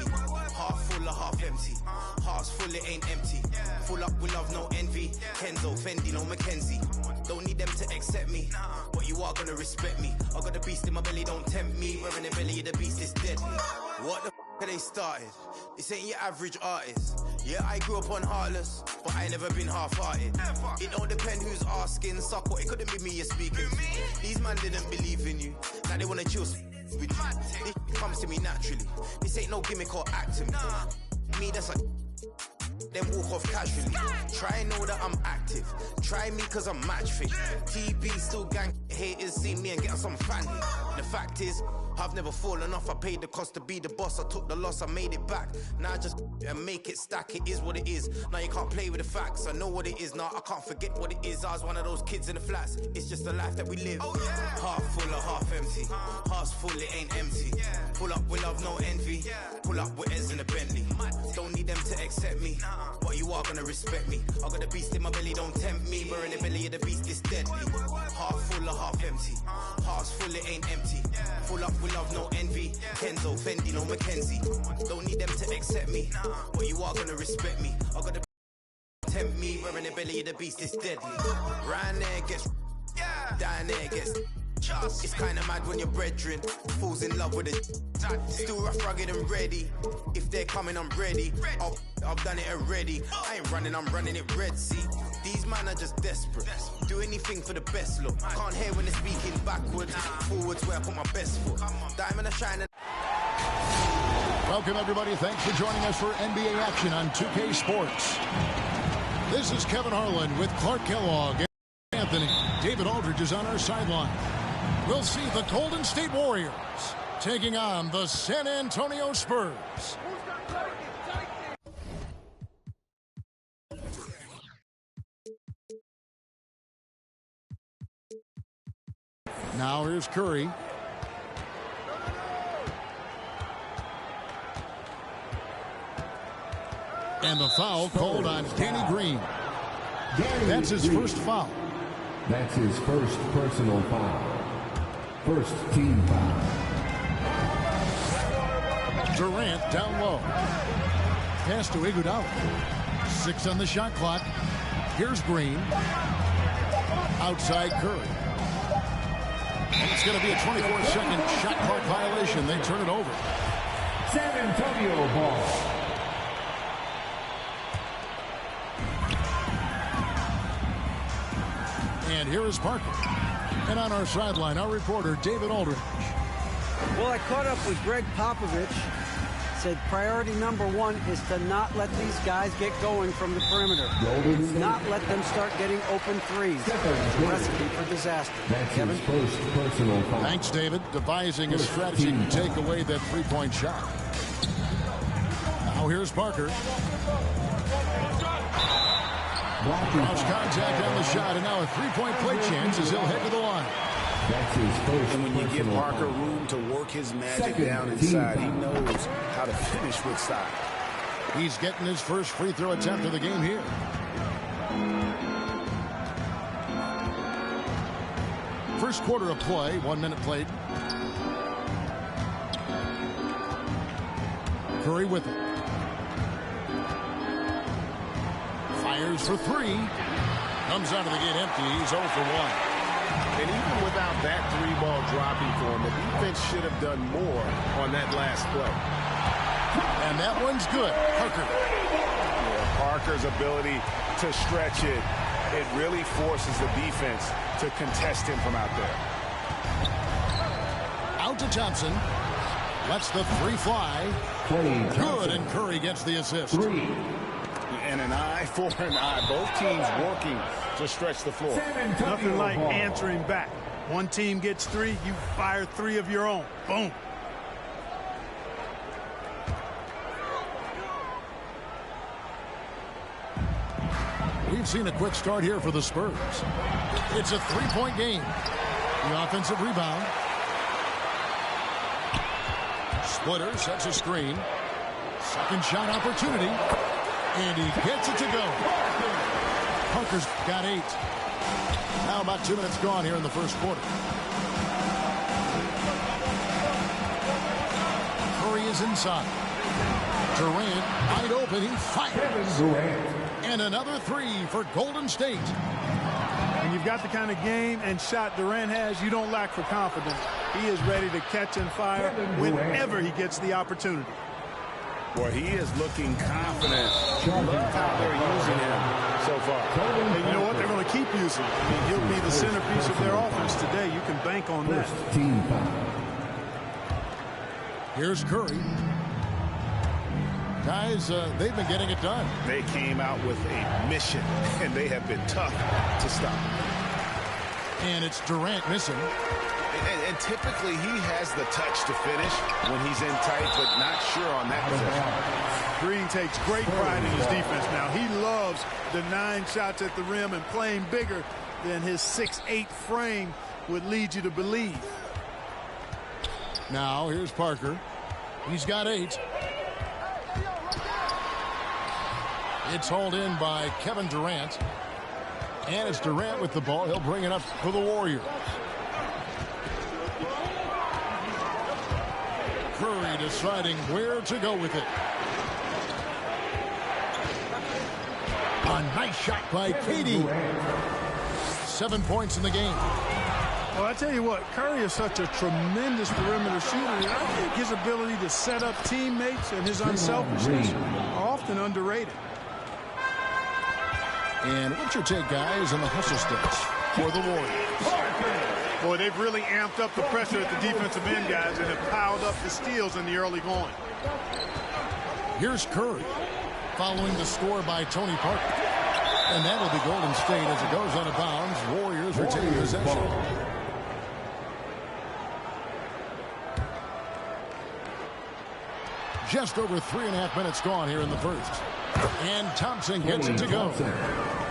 Half full or half empty. Heart's full, it ain't empty. Full up with love, no envy. Kenzo, Fendi, no Mackenzie. Don't need them to accept me, but you are gonna respect me. I got a beast in my belly, don't tempt me. We're in the belly of the beast, it's deadly. What the f*** they started? This ain't your average artist. Yeah, I grew up on Heartless, but I never been half-hearted. It don't depend who's asking, suck what, it couldn't be me you're speaking. These man didn't believe in you, now they wanna chill with you. It comes to me naturally. This ain't no gimmick or acting. Me, that's like then walk off casually. Try know that I'm active. Try me cause I'm match fit. TB still gang haters see me and get some family. The fact is, I've never fallen off. I paid the cost to be the boss. I took the loss, I made it back. Now I just and make it stack. It is what it is. Now you can't play with the facts. I know what it is now. I can't forget what it is. I was one of those kids in the flats. It's just the life that we live. Half full or half empty. Heart's full, it ain't empty. Pull up with love, no envy. Pull up with Ez in a Bentley. Don't need them to accept me, but you are gonna respect me. I got a beast in my belly, don't tempt me. We're in the belly of the beast, it's deadly. Half full or half empty. Heart's full, it ain't empty. Full up with love, no envy. Kenzo, Fendi, no Mackenzie. Don't need them to accept me, but you are gonna respect me. I got a tempt me. We're in the belly of the beast, it's deadly. Round there gets down there gets. It's kinda mad when your brethren falls in love with it. Still rough, rugged and ready. If they're coming, I'm ready. I've done it already. I ain't running, I'm running it Red Sea. These man are just desperate. Do anything for the best look. Can't hear when they're speaking backwards. Forwards where I put my best foot. Diamond and shine. Welcome everybody. Thanks for joining us for NBA action on 2K Sports. This is Kevin Harlan with Clark Kellogg and Anthony. David Aldridge is on our sideline. We'll see the Golden State Warriors taking on the San Antonio Spurs. Now here's Curry. And the foul called on Danny Green. That's his first foul. That's his first personal foul. First team foul. Durant down low. Pass to Iguodala. 6 on the shot clock. Here's Green. Outside Curry. And it's going to be a 24-second shot clock violation. They turn it over. San Antonio ball. And here is Parker. And on our sideline, our reporter, David Aldridge. Well, I caught up with Greg Popovich. Said priority number one is to not let these guys get going from the perimeter. Not let them start getting open threes. It's a recipe for disaster. Kevin? Thanks, David. Devising a strategy to take away that three-point shot. Now here's Parker. Cross contact on the shot, and now a three-point play chance as he'll head to the line. That's his first. And when you give Parker room to work his magic down inside, he knows how to finish with style. He's getting his first free throw attempt of the game here. First quarter of play, 1 minute played. Curry with it. Fires for three. Comes out of the gate empty. He's 0 for 1. And even without that three-ball dropping for him, the defense should have done more on that last play. And that one's good. Parker. Yeah, Parker's ability to stretch it, it really forces the defense to contest him from out there. Out to Thompson. Lets the three fly. Good, and Curry gets the assist. And an eye for an eye. Both teams working to stretch the floor. Nothing like answering back. One team gets three, you fire three of your own. Boom. We've seen a quick start here for the Spurs. It's a three-point game. The offensive rebound. Splitter sets a screen. Second shot opportunity. And he gets it to go. Parker's got 8. Now about 2 minutes gone here in the first quarter. Curry is inside. Durant wide open. He fires. And another three for Golden State. When you've got the kind of game and shot Durant has, you don't lack for confidence. He is ready to catch and fire whenever he gets the opportunity. Boy, he is looking confident. Love how they're using him so far. And you know what? They're going to keep using him. I mean, he'll be the centerpiece of their offense today. You can bank on that. Here's Curry. Guys, they've been getting it done. They came out with a mission, and they have been tough to stop. And it's Durant missing. And typically he has the touch to finish when he's in tight, but not sure on that possession. Green takes great pride in his defense now. He loves the 9 shots at the rim and playing bigger than his 6'8" frame would lead you to believe. Now here's Parker. He's got 8. It's hauled in by Kevin Durant. And it's Durant with the ball. He'll bring it up for the Warriors. Curry deciding where to go with it. A nice shot by KD. 7 points in the game. Well, I tell you what, Curry is such a tremendous perimeter shooter, and I think his ability to set up teammates and his unselfishness are often underrated. And what's your take, guys, on the hustle sticks for the Warriors? Boy, they've really amped up the pressure at the defensive end, guys, and have piled up the steals in the early going. Here's Curry following the score by Tony Parker. And that'll be Golden State as it goes out of bounds. Warriors retain possession. Just over 3.5 minutes gone here in the first. And Thompson gets it to go.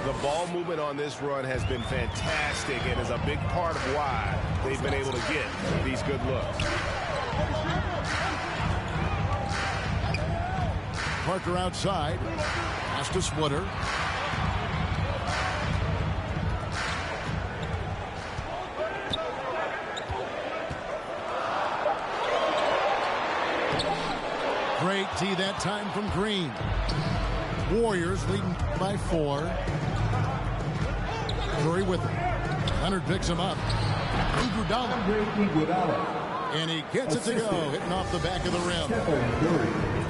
The ball movement on this run has been fantastic and is a big part of why they've been able to get these good looks. Parker outside. Pass to Splitter. Great tee that time from Green. Warriors leading by 4. Curry with it. Leonard picks him up. Iguodala. And he gets it to go, hitting off the back of the rim.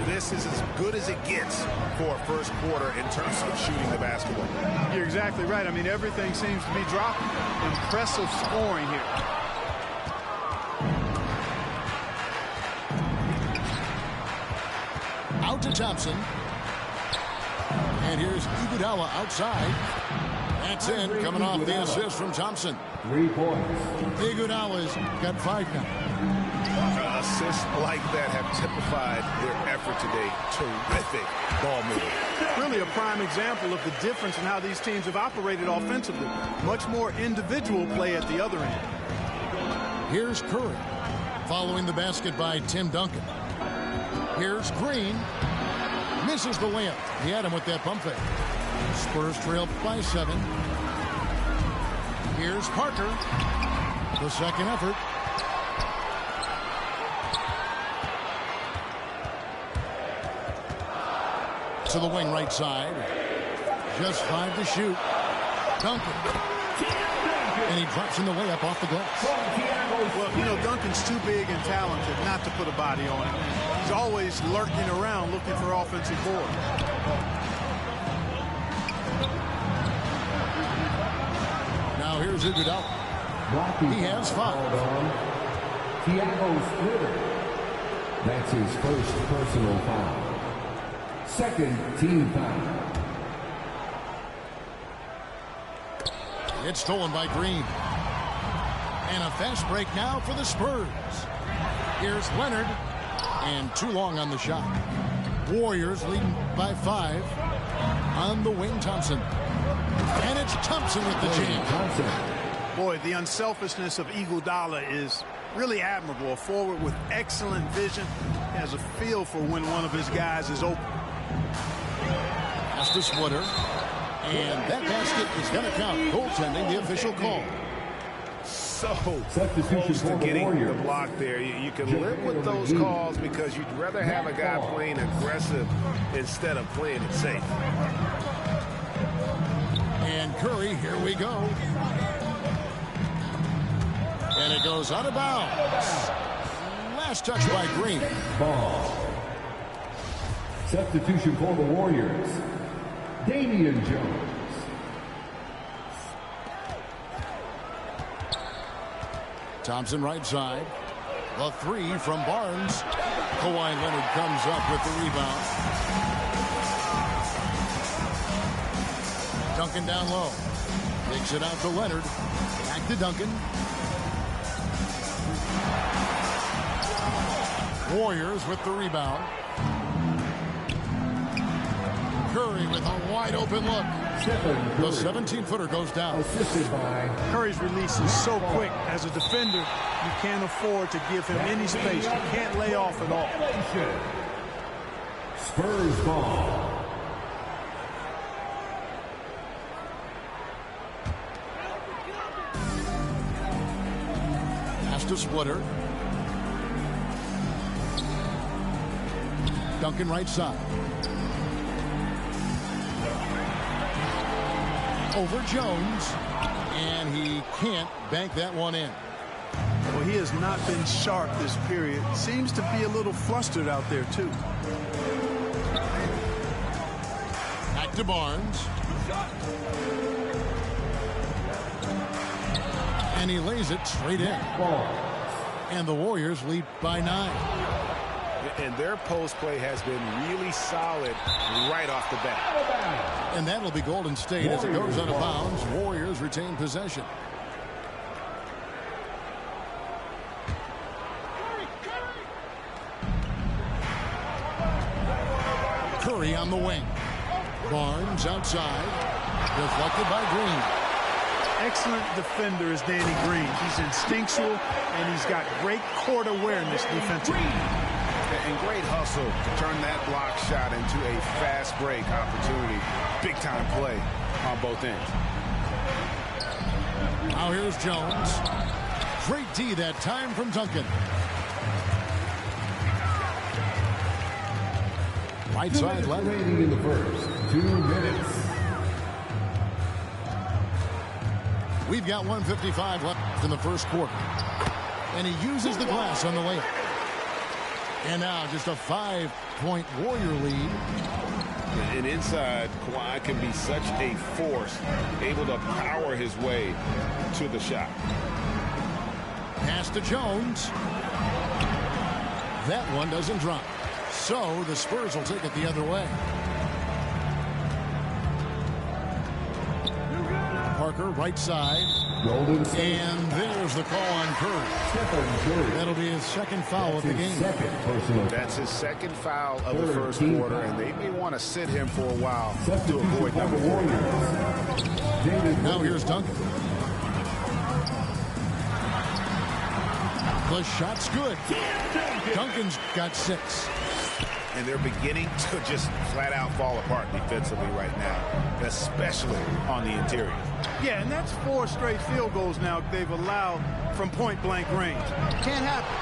this is as good as it gets for a first quarter in terms of shooting the basketball. You're exactly right. I mean, everything seems to be dropping. Impressive scoring here. Out to Thompson. And here's Iguodala outside. That's in, coming off the assist from Thompson. 3 points. Iguodala's got 5 now. Assists like that have typified their effort today. Terrific ball movement. Really a prime example of the difference in how these teams have operated offensively. Much more individual play at the other end. Here's Curry, following the basket by Tim Duncan. Here's Green. Misses the layup. He had him with that pump fake. Spurs trail by 7. Here's Parker. The second effort. To the wing right side. Just 5 to shoot. Duncan. And he drops in the layup off the glass. Well, you know, Duncan's too big and talented not to put a body on it. He's always lurking around looking for offensive board. Now here's Iguodala. He has 5. Thiago Splitter. That's his first personal foul. Second team foul. It's stolen by Green. And a fast break now for the Spurs. Here's Leonard. And too long on the shot. Warriors leading by 5. On the wing, Thompson. And it's Thompson with the jam. Boy, the unselfishness of Iguodala is really admirable. A forward with excellent vision. He has a feel for when one of his guys is open. That's the Splitter. And that basket is going to count. Goaltending, the official call. So close to getting the block there. You can live with those calls because you'd rather have a guy playing aggressive instead of playing it safe. And Curry, here we go. And it goes out of bounds. Last touch by Green. Ball. Substitution for the Warriors. Damian Jones. Thompson right side. The 3 from Barnes. Kawhi Leonard comes up with the rebound. Duncan down low. Takes it out to Leonard. Back to Duncan. Warriors with the rebound. Curry with a wide open look. The 17-footer goes down. Curry's release is so quick. As a defender, you can't afford to give him any space. You can't lay off at all. Spurs ball. Pass to Splitter. Duncan right side. Over Jones. And he can't bank that one in. Well, he has not been sharp this period. Seems to be a little flustered out there, too. Back to Barnes. And he lays it straight in. And the Warriors lead by 9. And their post play has been really solid right off the bat. And that'll be Golden State as it goes out of bounds. Warriors retain possession. Curry on the wing. Barnes outside. Deflected by Green. Excellent defender is Danny Green. He's instinctual, and he's got great court awareness defensively. And great hustle to turn that block shot into a fast break opportunity. Big time play on both ends. Now here's Jones. Great D that time from Duncan. Right side left. In the first 2 minutes. We've got 1:55 left in the first quarter. And he uses the glass on the layup. And now just a 5-point Warrior lead. And inside, Kawhi can be such a force, able to power his way to the shot. Pass to Jones. That one doesn't drop. So the Spurs will take it the other way. Parker, right side. And there's the call on Curry. That'll be his second foul of the game. That's his second foul of the first quarter, and they may want to sit him for a while to avoid number 4. Now here's Duncan. The shot's good. Duncan's got 6. And they're beginning to just flat out fall apart defensively right now, especially on the interior. Yeah, and that's 4 straight field goals now they've allowed from point-blank range. Can't happen.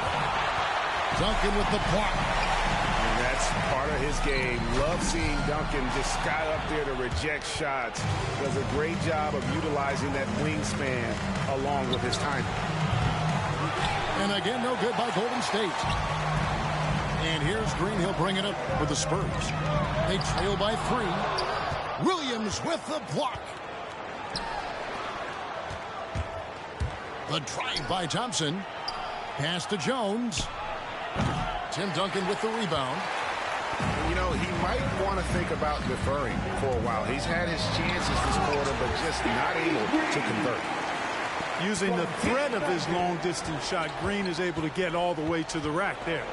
Duncan with the block. And that's part of his game. Love seeing Duncan just sky up there to reject shots. Does a great job of utilizing that wingspan along with his timing. And again, no good by Golden State. And here's Green. He'll bring it up for the Spurs. They trail by 3. Williams with the block. The drive by Thompson. Pass to Jones. Tim Duncan with the rebound. You know, he might want to think about deferring for a while. He's had his chances this quarter, but just not able to convert. Using the threat of his long-distance shot, Green is able to get all the way to the rack there.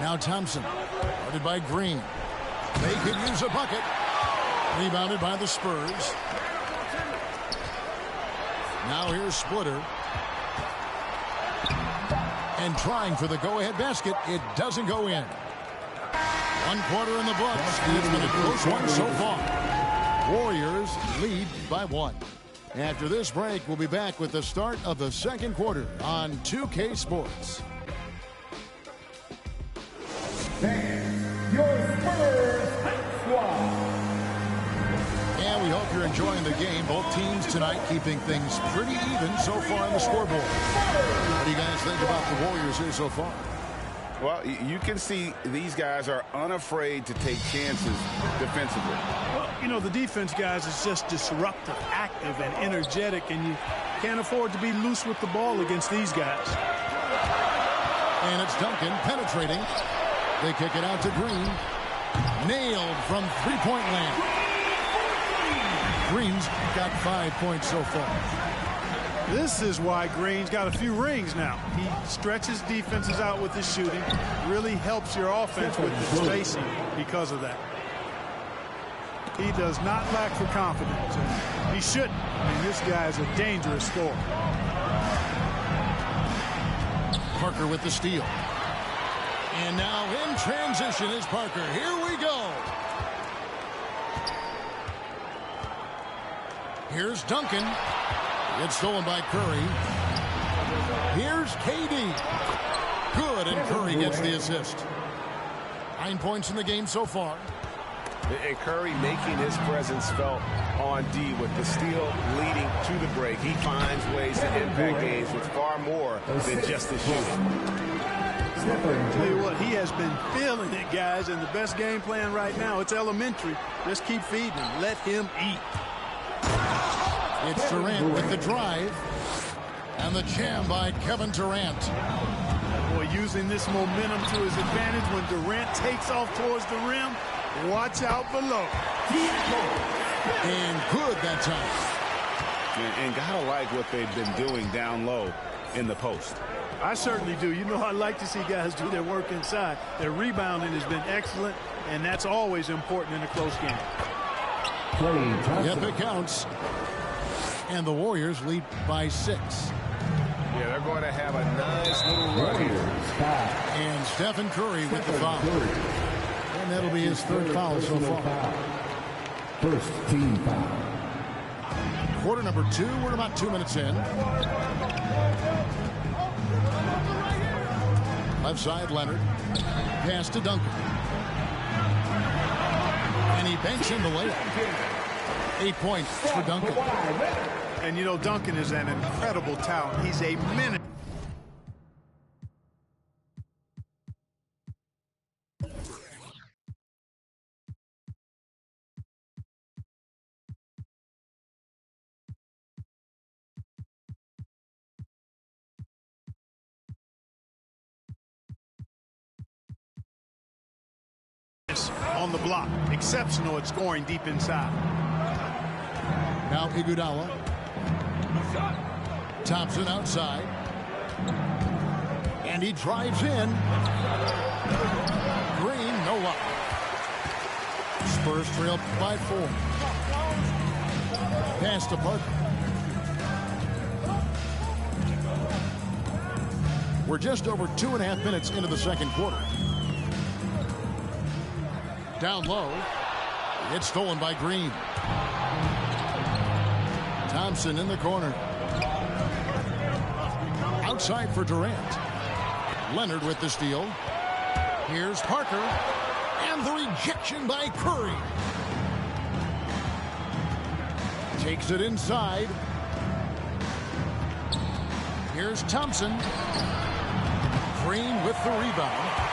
Now Thompson, guarded by Green. They could use a bucket. Rebounded by the Spurs. Now here's Splitter. And trying for the go-ahead basket. It doesn't go in. 1 quarter in the books. It's been a close one so far. Warriors lead by 1. After this break, we'll be back with the start of the second quarter on 2K Sports. Your Spurs Hype Squad. And we hope you're enjoying the game. Both teams tonight keeping things pretty even so far on the scoreboard. What do you guys think about the Warriors here so far? Well, you can see these guys are unafraid to take chances defensively. Well, you know, the defense, guys, is just disruptive, active, and energetic, and you can't afford to be loose with the ball against these guys. And it's Duncan penetrating. They kick it out to Green. Nailed from three-point land. Green's got 5 points so far. This is why Green's got a few rings now. He stretches defenses out with his shooting, really helps your offense with the spacing because of that. He does not lack for confidence, and he shouldn't. I mean, this guy's a dangerous scorer. Parker with the steal. And now in transition is Parker. Here we go. Here's Duncan. It's stolen by Curry. Here's KD. Good, and Curry gets the assist. 9 points in the game so far. And Curry making his presence felt on D with the steal leading to the break. He finds ways to impact games with far more than just the shooting. Tell you what, he has been feeling it, guys, and the best game plan right now, it's elementary. Just keep feeding him. Let him eat. It's Durant with the drive. And the jam by Kevin Durant. Boy, using this momentum to his advantage when Durant takes off towards the rim. Watch out below. And good that time. And gotta like what they've been doing down low in the post. I certainly do. You know, I like to see guys do their work inside. Their rebounding has been excellent, and that's always important in a close game. Yep, it counts. And the Warriors lead by 6. Yeah, they're going to have a nice little run here. And Stephen Curry with the foul. And that'll be his third foul so far. First team foul. Quarter number 2. We're about 2 minutes in. Left side, Leonard. Pass to Duncan. And he banks in the layup. 8 points for Duncan. And, you know, Duncan is an incredible talent. He's a minute. on the block. Exceptional at scoring deep inside. Now Iguodala. Thompson outside. And he drives in. Green, no luck. Spurs trail by 4. Pass to Parker. We're just over 2.5 minutes into the second quarter. Down low. It's stolen by Green. Thompson in the corner. Outside for Durant. Leonard with the steal. Here's Parker. And the rejection by Curry. Takes it inside. Here's Thompson. Green with the rebound.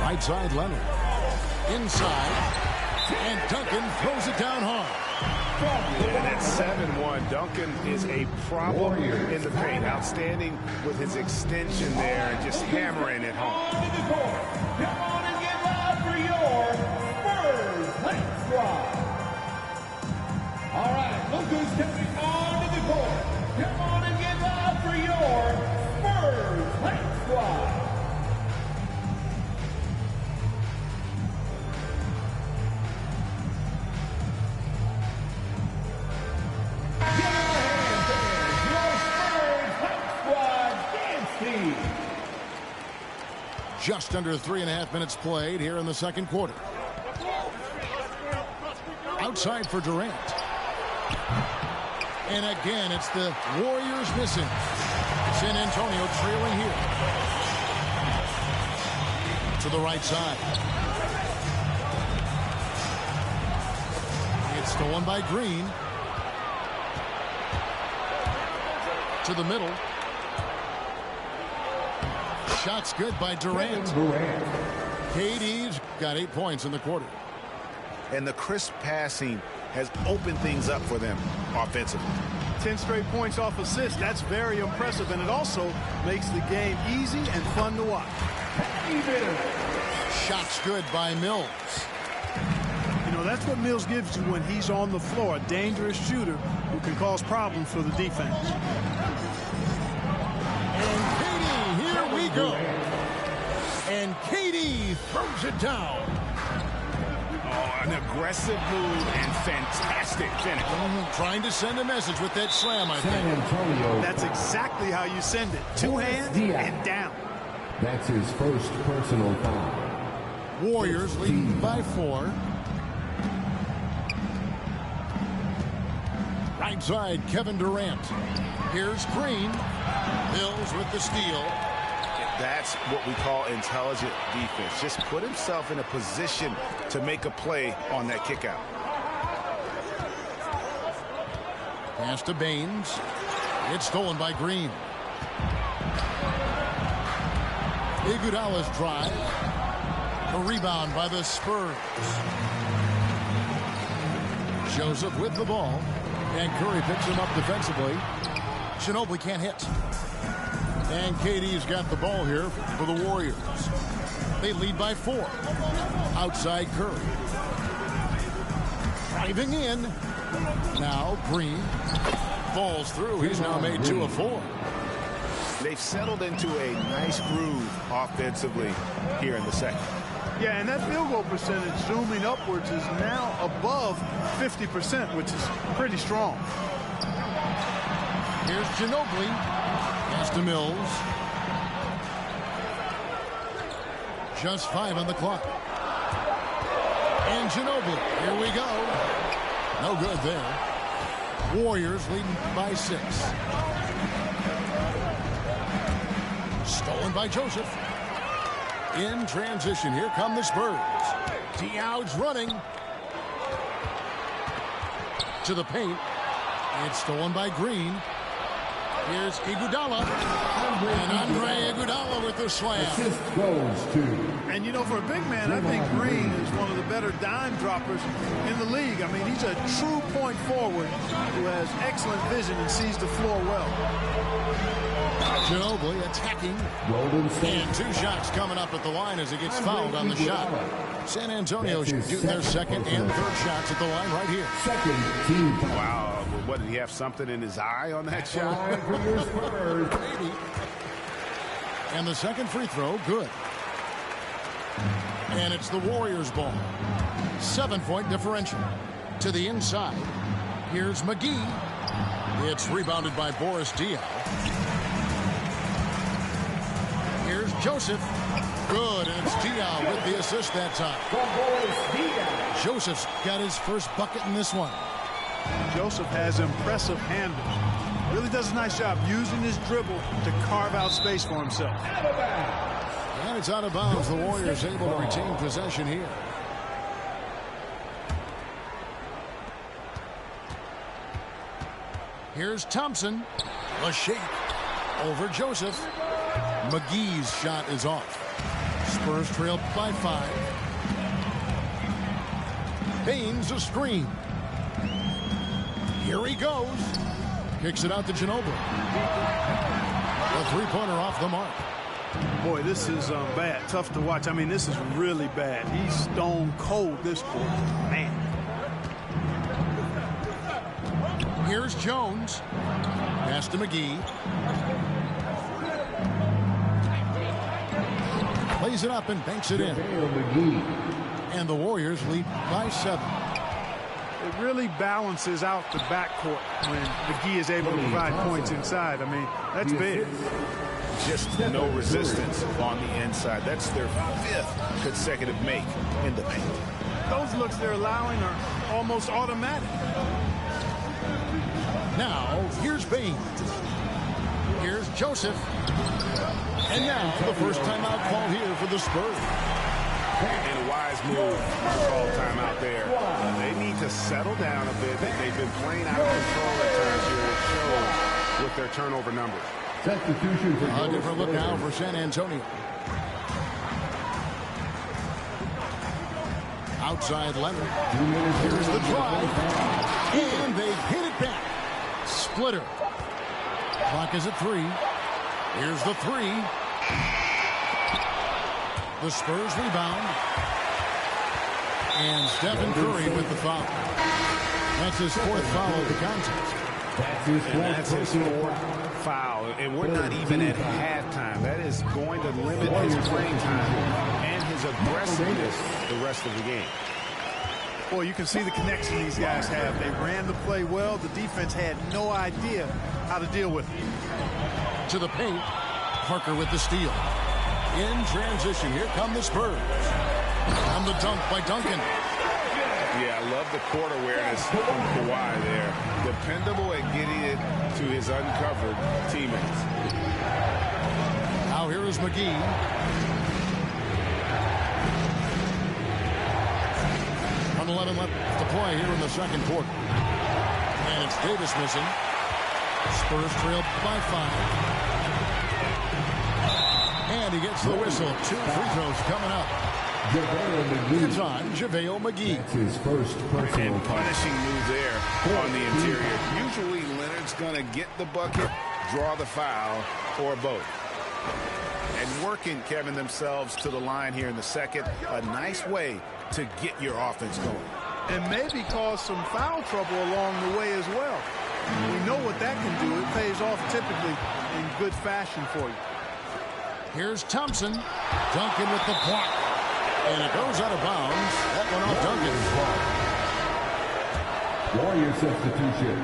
Right side Leonard. Inside. And Duncan throws it down hard. And at 7-1, Duncan is a problem in the paint. Outstanding with his extension there and just hammering it home. Come on and get loud for your Spurs Lake Squad. All right, look who's stepping onto the court. Come on and get loud for your Spurs Lake Squad. Just under 3.5 minutes played here in the second quarter. Outside for Durant. And again, it's the Warriors missing. San Antonio trailing here. To the right side. It's stolen by Green. To the middle. Shots good by Durant. KD's got 8 points in the quarter. And the crisp passing has opened things up for them offensively. 10 straight points off assists. That's very impressive, and it also makes the game easy and fun to watch. Shots good by Mills. You know, that's what Mills gives you when he's on the floor. A dangerous shooter who can cause problems for the defense. Here we go. And KD throws it down. Oh, an aggressive move and fantastic finish. Trying to send a message with that slam, I think. That's exactly how you send it. Two hands and down. That's his first personal foul. Warriors leading by 4. Right side, Kevin Durant. Here's Green. Mills with the steal. That's what we call intelligent defense. Just put himself in a position to make a play on that kick out. Pass to Baines. It's stolen by Green. Iguodala's drive. A rebound by the Spurs. Joseph with the ball. And Curry picks him up defensively. Ginobili can't hit. And KD's got the ball here for the Warriors. They lead by 4. Outside Curry. Driving in. Now Green. Falls through. He's now made 2 of 4. They've settled into a nice groove offensively here in the second. Yeah, and that field goal percentage zooming upwards is now above 50%, which is pretty strong. Here's Ginobili. Pass to Mills. Just 5 on the clock. And Ginobili. Here we go. No good there. Warriors leading by 6. Stolen by Joseph. In transition. Here come the Spurs. Diow's running. To the paint. It's stolen by Green. Here's Iguodala. And Andre Iguodala with the slam. Assist goes to. And, you know, for a big man, I think Green is one of the better dime droppers in the league. I mean, he's a true point forward who has excellent vision and sees the floor well. Ginobili attacking. And 2 shots coming up at the line as he gets fouled on the shot. San Antonio shooting their second and third shots at the line right here. Wow, what, did he have something in his eye on that shot? Maybe. And the second free throw, good. And it's the Warriors' ball. 7-point differential. To the inside. Here's McGee. It's rebounded by Boris Diaw. Here's Joseph. Good, and it's Diaw with the assist that time. Joseph's got his first bucket in this one. Joseph has impressive handle. Really does a nice job using his dribble to carve out space for himself. And it's out of bounds. The Warriors able to retain possession here. Here's Thompson. A shake over Joseph. McGee's shot is off. Spurs trail by 5. Haynes a screen. Here he goes. Kicks it out to Ginobili. A 3-pointer off the mark. Boy, this is bad. Tough to watch. I mean, this is really bad. He's stone cold this quarter. Man. Here's Jones. Pass to McGee. Plays it up and banks it in. And the Warriors lead by 7. It really balances out the backcourt when McGee is able to provide points inside. I mean, that's big. Just no resistance on the inside. That's their 5th consecutive make in the paint. Those looks they're allowing are almost automatic. Now, here's Bain. Here's Joseph. And now, the first timeout called here for the Spurs. And a wise move to call timeout there. They need to settle down a bit. They've been playing out of control at times here, which shows with their turnover numbers. Substitution for a different look now for San Antonio. Outside Leonard. Here's the drive. And they hit it back. Splitter. Clock is at 3. Here's the 3. The Spurs rebound. And Stephen Curry with the foul. That's his 4th foul of the contest. That's his 4th foul. And we're not even at halftime. That is going to limit his playing time and his aggressiveness the rest of the game. Boy, you can see the connection these guys have. They ran the play well. The defense had no idea how to deal with it. To the paint. Parker with the steal. In transition, here come the Spurs. And the dunk by Duncan. Yeah, I love the court awareness from Kawhi there. Dependable at getting it to his uncovered teammates. Now here is McGee. 1:11 left to play here in the second quarter. And it's Davis missing. Spurs trail by 5. And he gets the whistle. 2 free throws coming up. It's on JaVale McGee. That's his first personal and punishing move there on the interior. Usually Leonard's going to get the bucket, draw the foul, or both. And working, Kevin, themselves to the line here in the second. A nice way to get your offense going. And maybe cause some foul trouble along the way as well. We know what that can do. It pays off typically in good fashion for you. Here's Thompson. Duncan with the block. And it goes out of bounds. That one off Duncan's ball. Warrior substitution.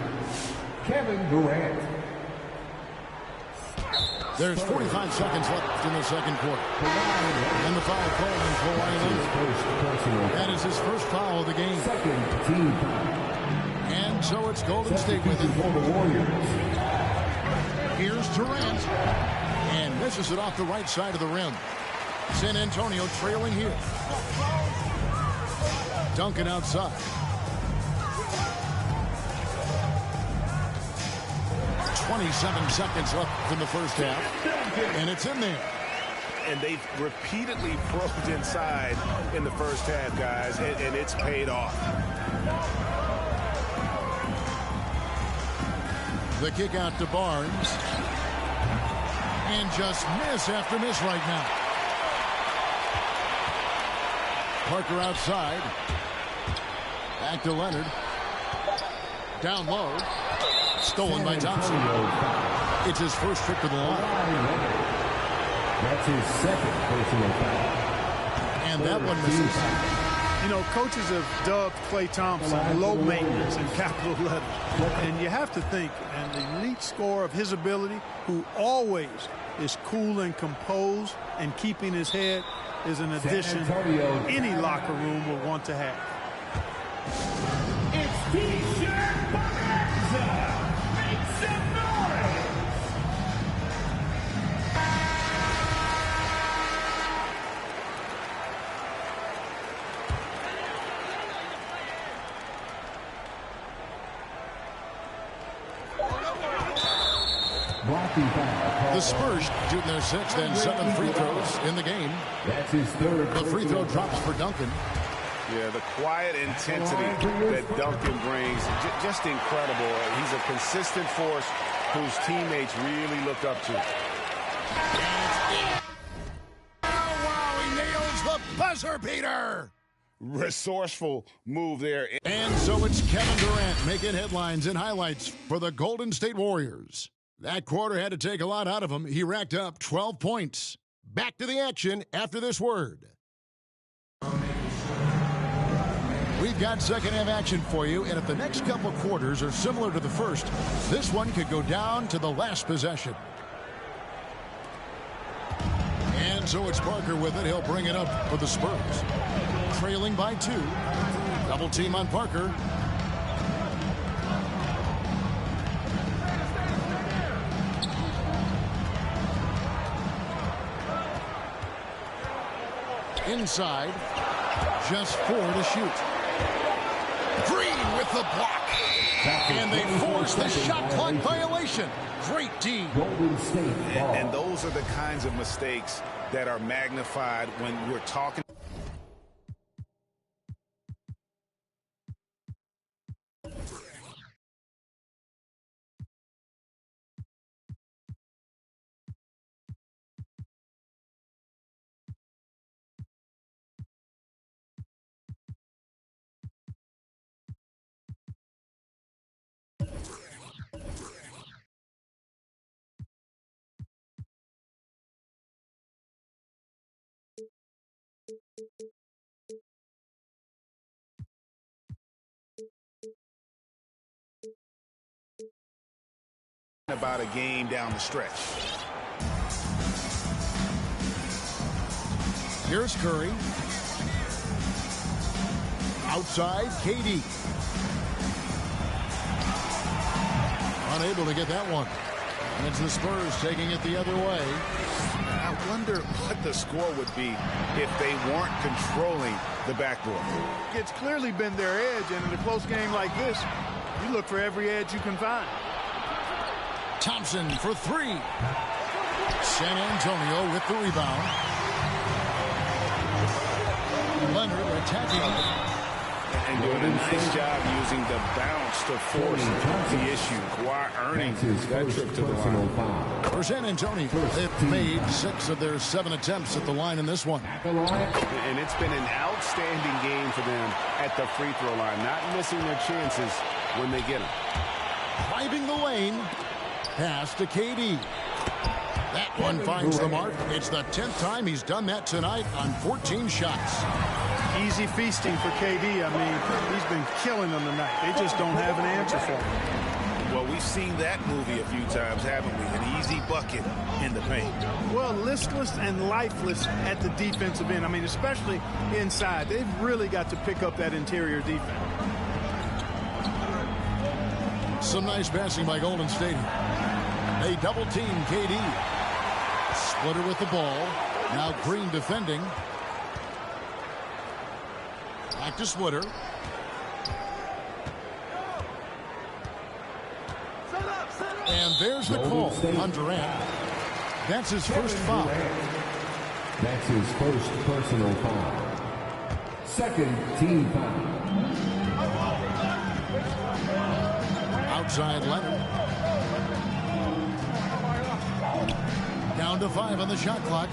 Kevin Durant. There's 45 seconds left in the second quarter. And the foul called on Kawhi Leonard. That is his first foul of the game. Second team foul. And so it's Golden State with it. For the Warriors. Here's Durant. And misses it off the right side of the rim. San Antonio trailing here. Duncan outside. 27 seconds left in the first half. And it's in there. And they've repeatedly probed inside in the first half, guys, and it's paid off. The kick out to Barnes. And just miss after miss right now. Parker outside. Back to Leonard. Down low. Stolen by Thompson. It's his first trip to the line. That's his second personal foul. And that one misses. You know, coaches have dubbed Klay Thompson low maintenance in capital letters. And you have to think, an elite scorer of his ability, who always is cool and composed and keeping his head, is an addition any locker room will want to have. It's T-shirt Bonanza. Make some noise. The Spurs shooting their 6th and 7th free throws in the game. That's his third. The free throw drops for Duncan. Yeah, the quiet intensity that Duncan brings, just incredible. He's a consistent force whose teammates really look up to. Oh, wow, he nails the buzzer beater. Resourceful move there. And so it's Kevin Durant making headlines and highlights for the Golden State Warriors. That quarter had to take a lot out of him. He racked up 12 points. Back to the action after this word. We've got second half action for you, and if the next couple quarters are similar to the first, this one could go down to the last possession. And so it's Parker with it. He'll bring it up for the Spurs. Trailing by 2. Double team on Parker. Inside, just 4 to shoot. Green with the block. And they force the shot clock violation. Great D. Golden State ball. And those are the kinds of mistakes that are magnified when we're talking. About a game down the stretch. Here's Curry. Outside, KD. Unable to get that one. And it's the Spurs taking it the other way. I wonder what the score would be if they weren't controlling the backboard. It's clearly been their edge, and in a close game like this, you look for every edge you can find. Thompson for 3. San Antonio with the rebound. Leonard attacking. And doing a nice job using the bounce to force the issue. Kawhi earning that trip to the line. For San Antonio, they've made 6 of their 7 attempts at the line in this one. And it's been an outstanding game for them at the free throw line. Not missing their chances when they get them. Driving the lane. Pass to KD. That one finds the mark. It's the 10th time he's done that tonight on 14 shots. Easy feasting for KD. I mean, he's been killing them tonight. They just don't have an answer for him. Well, we've seen that movie a few times, haven't we? An easy bucket in the paint. Well, listless and lifeless at the defensive end. I mean, especially inside. They've really got to pick up that interior defense. Some nice passing by Golden State. They double team KD. Splitter with the ball. Now Green defending. Back to Splitter. And there's the call on Durant. That's his first foul. That's his first personal foul. Second team foul. Outside Leonard. Down to 5 on the shot clock.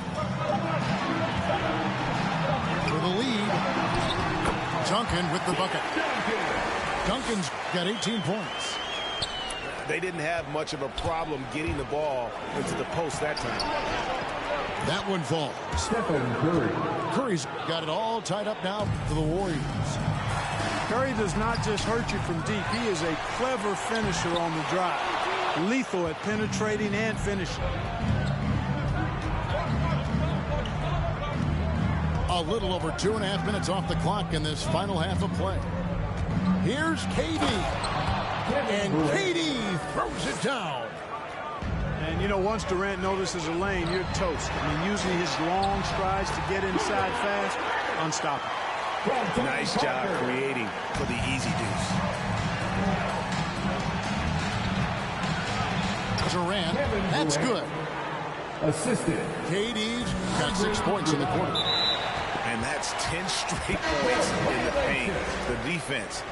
For the lead, Duncan with the bucket. Duncan's got 18 points. They didn't have much of a problem getting the ball into the post that time. That one falls. Curry's got it all tied up now for the Warriors. Curry does not just hurt you from deep. He is a clever finisher on the drive. Lethal at penetrating and finishing. A little over 2.5 minutes off the clock in this final half of play. Here's KD. And KD throws it down. And, you know, once Durant notices a lane, you're toast. I mean, using his long strides to get inside fast, unstoppable. Nice job creating for the easy deuce. Durant, that's good. Assisted. KD's got 6 points in the quarter. And that's 10 straight points in the paint. The defense,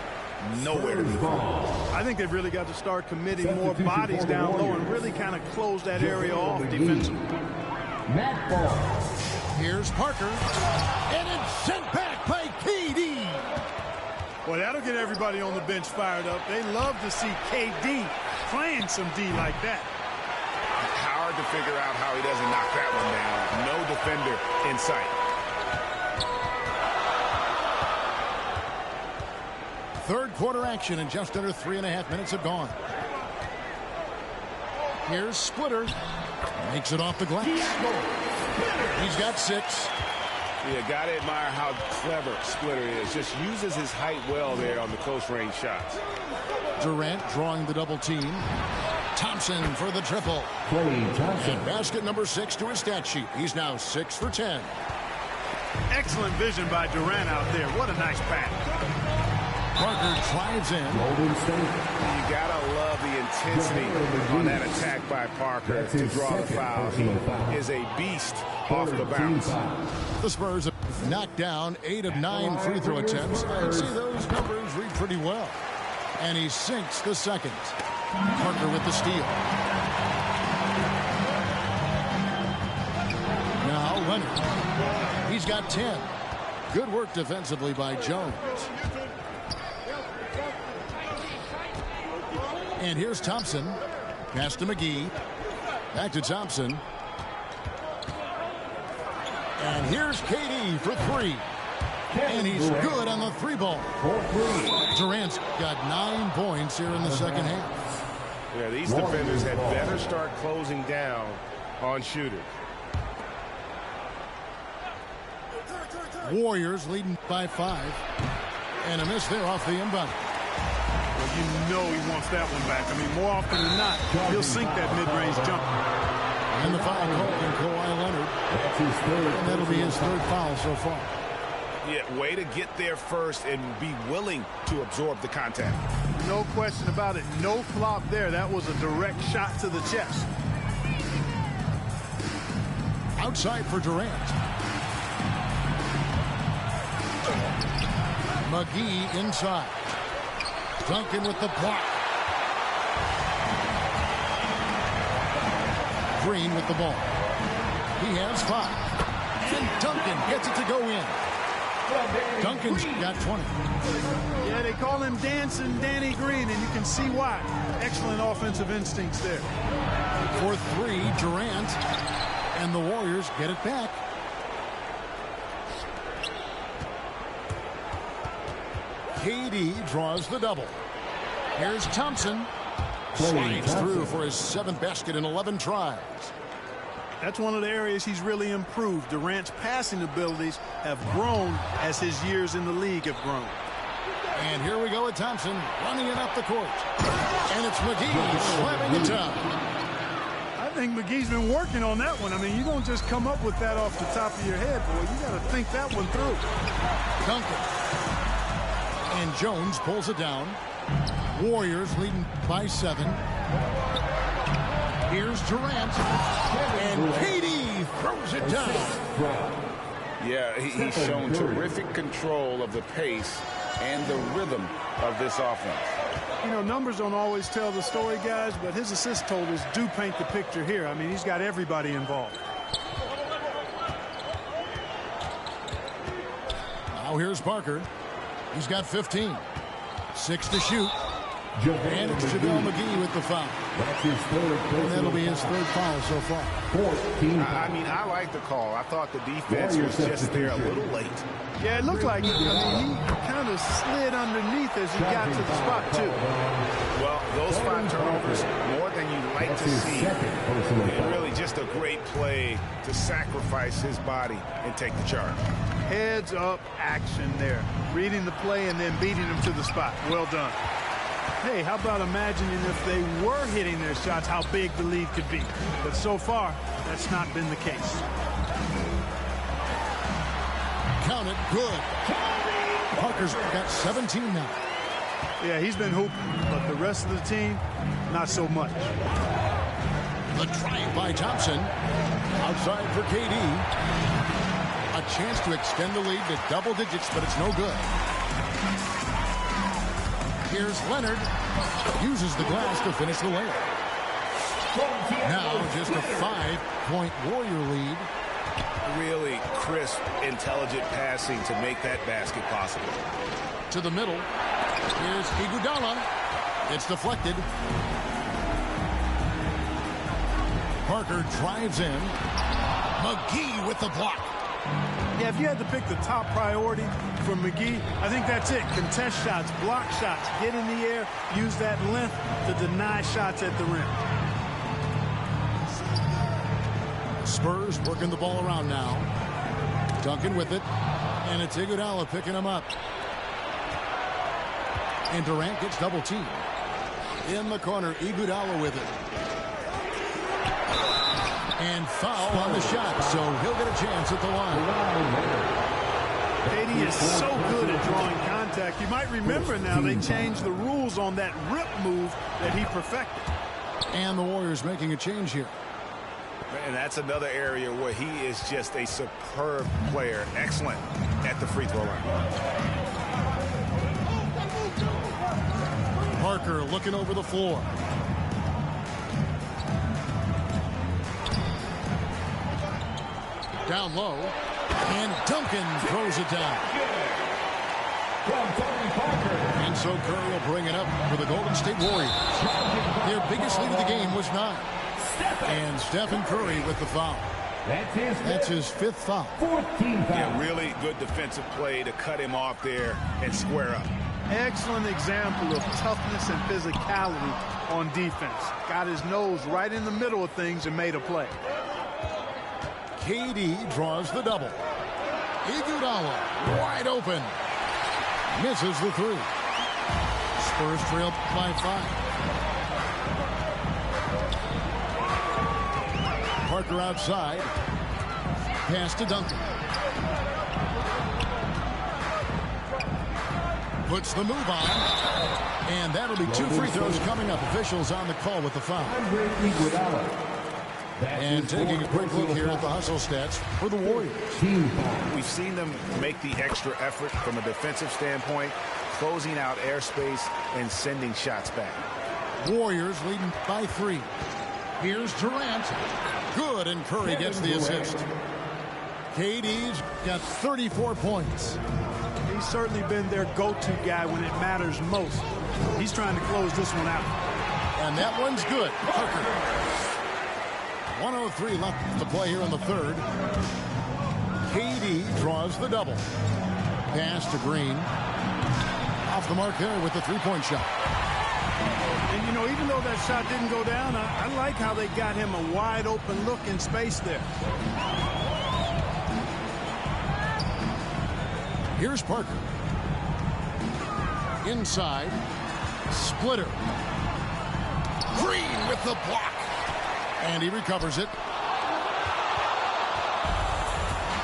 nowhere to be found. I think they've really got to start committing more bodies down low and really kind of close that area off defensively. Here's Parker. And it's sent back by KD. Well, that'll get everybody on the bench fired up. They love to see KD playing some D like that. Hard to figure out how he doesn't knock that one down. No defender in sight. Third quarter action and just under 3.5 minutes have gone. Here's Splitter. Makes it off the glass. He's got 6. You gotta admire how clever Splitter is. Just uses his height well there on the close range shots. Durant drawing the double team. Thompson for the triple. And basket number 6 to his stat sheet. He's now 6 for 10. Excellent vision by Durant out there. What a nice pass. Parker drives in. You gotta love the intensity on that attack by Parker to draw the foul. He is a beast off the bounce. The Spurs have knocked down 8 of 9 free throw attempts. I'd say those numbers read pretty well. And he sinks the second. Parker with the steal. Now Leonard. He's got 10. Good work defensively by Jones. And here's Thompson. Pass to McGee. Back to Thompson. And here's KD for 3. And he's good on the 3-ball. Durant's got 9 points here in the second half. Yeah, these defenders had better start closing down on shooters. Warriors leading by 5. And a miss there off the inbound. Well, you know he wants that one back. I mean, more often than not, he'll sink that mid-range jumper. And the foul called on Kawhi Leonard. And that'll be his 3rd foul so far. Yeah, way to get there first and be willing to absorb the contact. No question about it. No flop there. That was a direct shot to the chest. Outside for Durant. McGee inside. Duncan with the block. Green with the ball. He has 5. And Duncan gets it to go in. Duncan's got 20. Yeah, they call him Dancing Danny Green, and you can see why. Excellent offensive instincts there. For 3, Durant. And the Warriors get it back. KD draws the double. Here's Thompson. Slides through for his 7th basket in 11 tries. That's one of the areas he's really improved. Durant's passing abilities have grown as his years in the league have grown. And here we go with Thompson running it up the court. And it's McGee slamming it down. I think McGee's been working on that one. I mean, you don't just come up with that off the top of your head, boy. You got to think that one through. Duncan. And Jones pulls it down. Warriors leading by 7. Here's Durant. And KD throws it down. Yeah, he's shown terrific control of the pace and the rhythm of this offense. You know, numbers don't always tell the story, guys, but his assist totals do paint the picture here. I mean, he's got everybody involved. Now here's Parker. He's got 15. 6 to shoot. And it's JaVale McGee with the foul. That's his third. And that'll be his third foul so far. 14. I mean, I like the call. I thought the defense was just there a little late. Yeah, it looked like he kind of slid underneath as he got to the spot, too. Well, those 5 turnovers, more than you like to see. And really just a great play to sacrifice his body and take the charge. Heads-up action there. Reading the play and then beating him to the spot. Well done. Hey, how about imagining if they were hitting their shots, how big the lead could be. But so far, that's not been the case. Count it, good. Parker's got 17 now. Yeah, he's been hooping, but the rest of the team, not so much. The drive by Thompson. Outside for KD. A chance to extend the lead to double digits, but it's no good. Here's Leonard. Uses the glass to finish the layup. Now just a 5-point Warrior lead. Really crisp, intelligent passing to make that basket possible. To the middle. Here's Iguodala. It's deflected. Parker drives in. McGee with the block. Yeah, if you had to pick the top priority for McGee, I think that's it. Contest shots, block shots, get in the air, use that length to deny shots at the rim. Spurs working the ball around now. Duncan with it. And it's Iguodala picking him up. And Durant gets double teamed. In the corner, Iguodala with it. And foul on the shot, so he'll get a chance at the line. KD is so good at drawing contact. You might remember now they changed the rules on that rip move that he perfected. And the Warriors making a change here. And that's another area where he is just a superb player. Excellent at the free throw line. Parker looking over the floor. Down low. And Duncan throws it down. And so Curry will bring it up for the Golden State Warriors. Their biggest lead of the game was 9. And Stephen Curry with the foul. That's his 5th foul. 14 foul. Yeah, really good defensive play to cut him off there and square up. Excellent example of toughness and physicality on defense. Got his nose right in the middle of things and made a play. KD draws the double. Iguodala wide open. Misses the 3. Spurs trail by 5. Parker outside. Pass to Duncan. Puts the move on. And that'll be 2 free throws coming up. Officials on the call with the foul. And taking a quick look here at the hustle stats for the Warriors. We've seen them make the extra effort from a defensive standpoint, closing out airspace and sending shots back. Warriors leading by 3. Here's Durant. Good, and Curry gets the assist. KD's got 34 points. He's certainly been their go-to guy when it matters most. He's trying to close this one out. And that one's good. Parker. 1:03 left to play here in the 3rd. KD draws the double. Pass to Green. Off the mark there with the 3-point shot. And, you know, even though that shot didn't go down, I like how they got him a wide open look in space there. Here's Parker. Inside. Splitter. Green with the block. And he recovers it.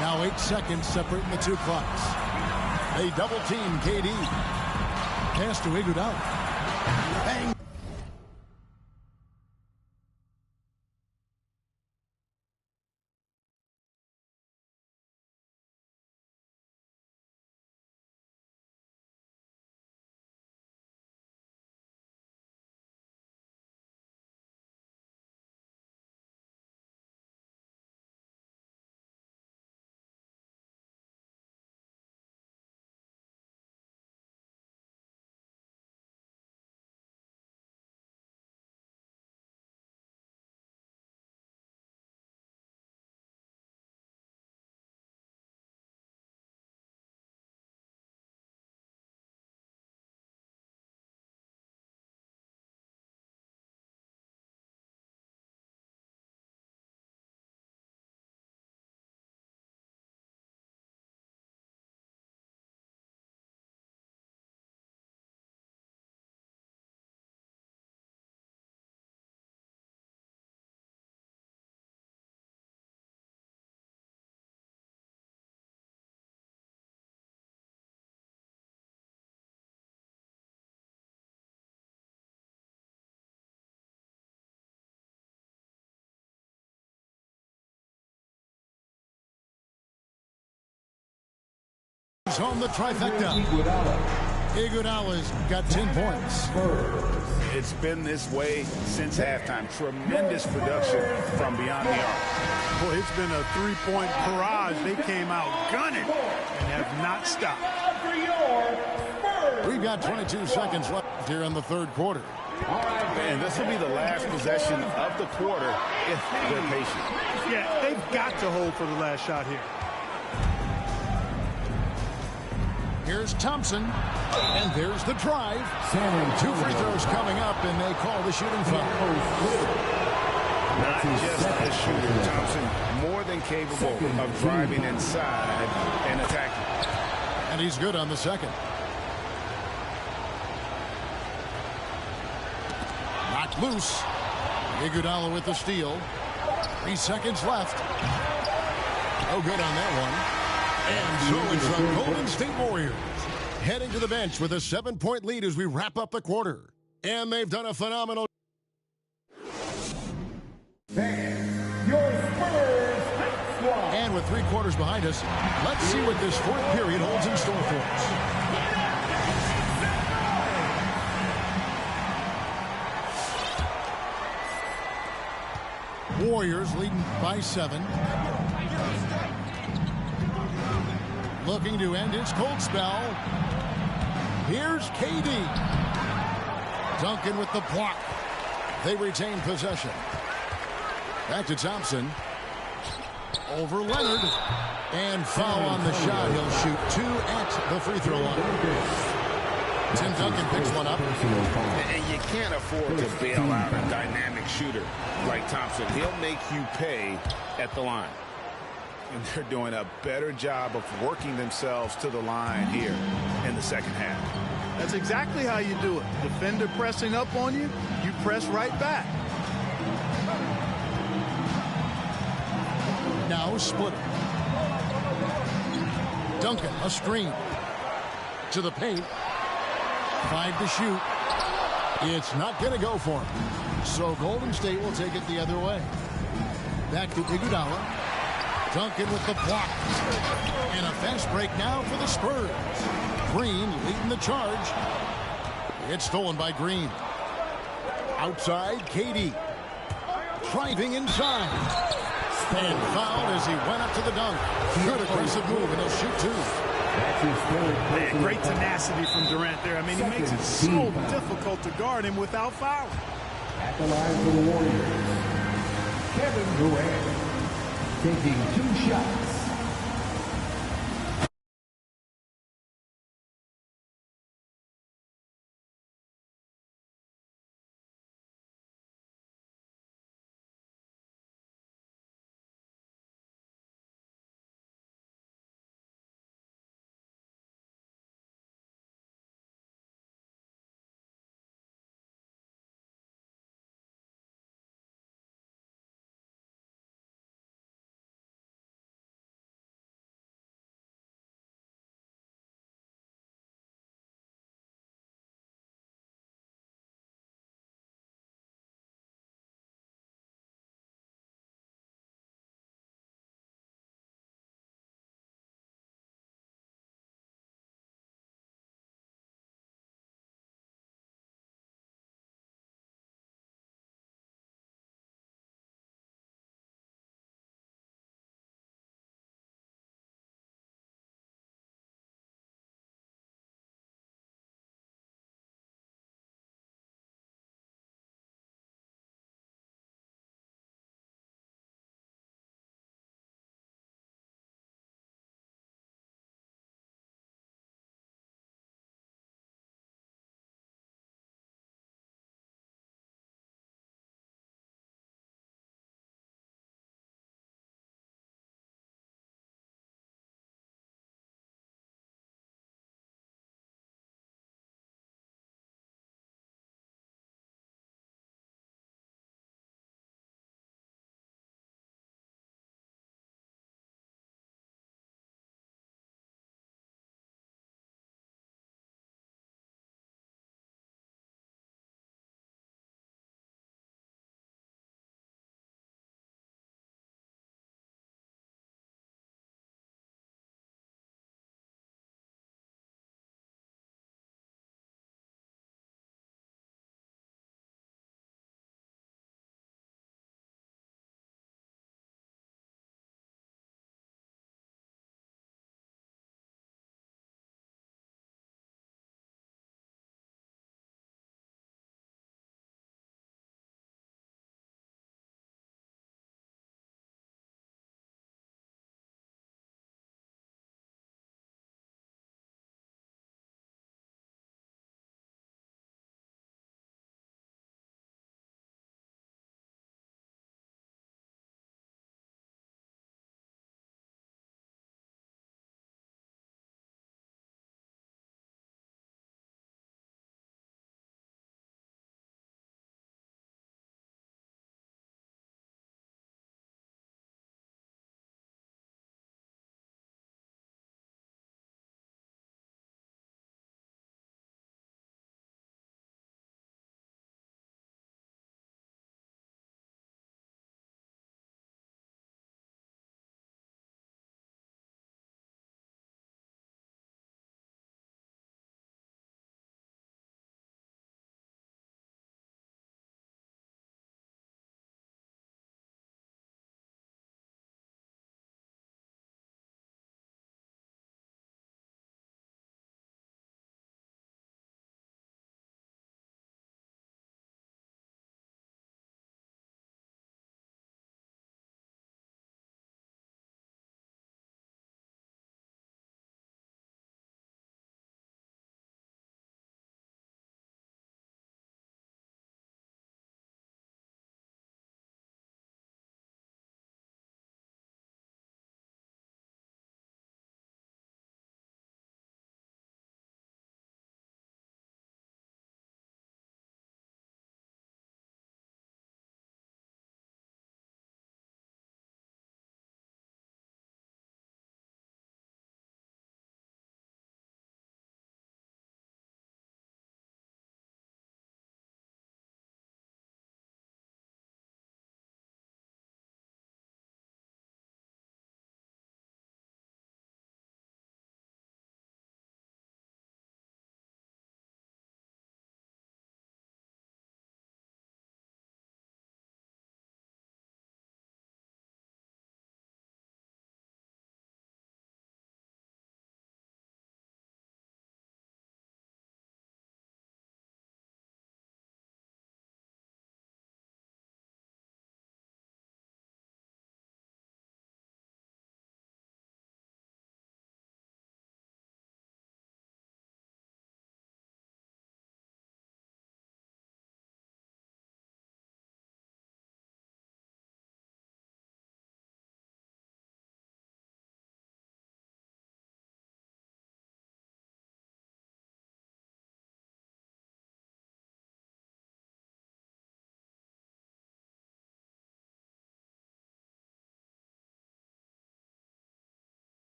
Now 8 seconds separating the 2 clocks. They double team KD. Pass to Iguodala. Bang. brings home the trifecta. Iguodala's got 10 points. It's been this way since halftime. Tremendous production from beyond the arc. Boy, it's been a three-point barrage. They came out gunning and have not stopped. We've got 22 seconds left here in the third quarter. And this will be the last possession of the quarter if they're patient. Yeah, they've got to hold for the last shot here. Here's Thompson, and there's the drive. 2 free throws coming up, and they call the shooting foul. Not just a shooter, Thompson more than capable of driving inside and attacking. And he's good on the second. Knocked loose. Iguodala with the steal. 3 seconds left. No good on that one. And so it's the Golden State Warriors heading to the bench with a 7-point lead as we wrap up the quarter. And they've done a phenomenal. And with 3 quarters behind us, let's see what this fourth period holds in store for us. Warriors leading by 7. Looking to end his cold spell. Here's KD. Duncan with the block. They retain possession. Back to Thompson. Over Leonard. And foul on the shot. He'll shoot 2 at the free throw line. Tim Duncan picks one up. And you can't afford to bail out a dynamic shooter like Thompson. He'll make you pay at the line. And they're doing a better job of working themselves to the line here in the second half. That's exactly how you do it. Defender pressing up on you, you press right back. Now split. Duncan, a screen. To the paint. 5 to shoot. It's not going to go for him. So Golden State will take it the other way. Back to Iguodala. Duncan with the block. And a fast break now for the Spurs. Green leading the charge. It's stolen by Green. Outside, KD. Driving inside. And fouled as he went up to the dunk. Good aggressive move, and he'll shoot 2. Man, great tenacity from Durant there. I mean, he makes it so difficult to guard him without fouling. At the line for the Warriors, Kevin Durant taking 2 shots.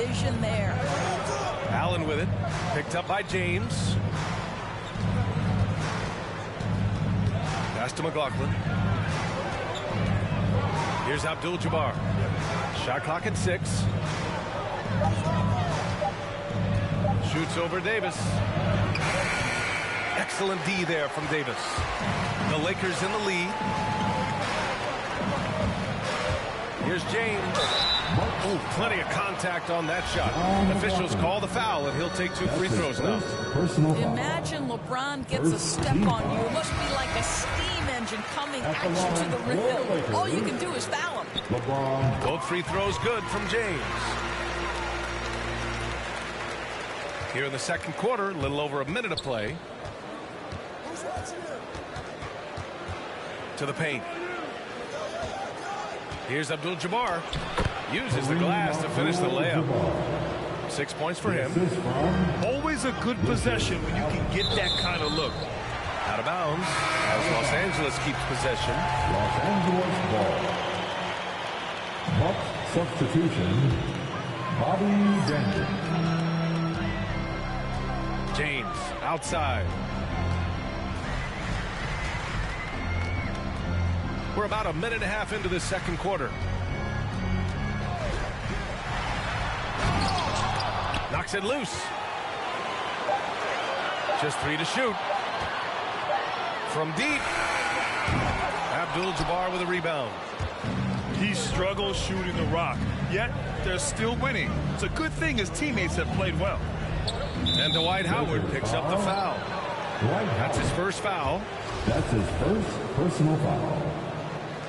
vision there. Allen with it. Picked up by James. Pass to McLaughlin. Here's Abdul-Jabbar. Shot clock at 6. Shoots over Davis. Excellent D there from Davis. The Lakers in the lead. Here's James. Oh, plenty of contact on that shot. Officials call the foul, and he'll take 2 free throws now. Imagine LeBron gets a step on you. It must be like a steam engine coming at you to the rim. All you can do is foul him. Both free throws good from James. Here in the second quarter, a little over a minute of play. To the paint. Here's Abdul-Jabbar. Uses the glass to finish the layup. 6 points for him. Always a good possession when you can get that kind of look. Out of bounds as Los Angeles keeps possession. Los Angeles ball. Bucks substitution. Bobby Dandridge. James outside. We're about a minute and a half into this second quarter. Knocks it loose. Just 3 to shoot. From deep. Abdul-Jabbar with a rebound. He struggles shooting the rock, yet they're still winning. It's a good thing his teammates have played well. And Dwight Howard picks up the foul. That's his first foul. That's his first personal foul.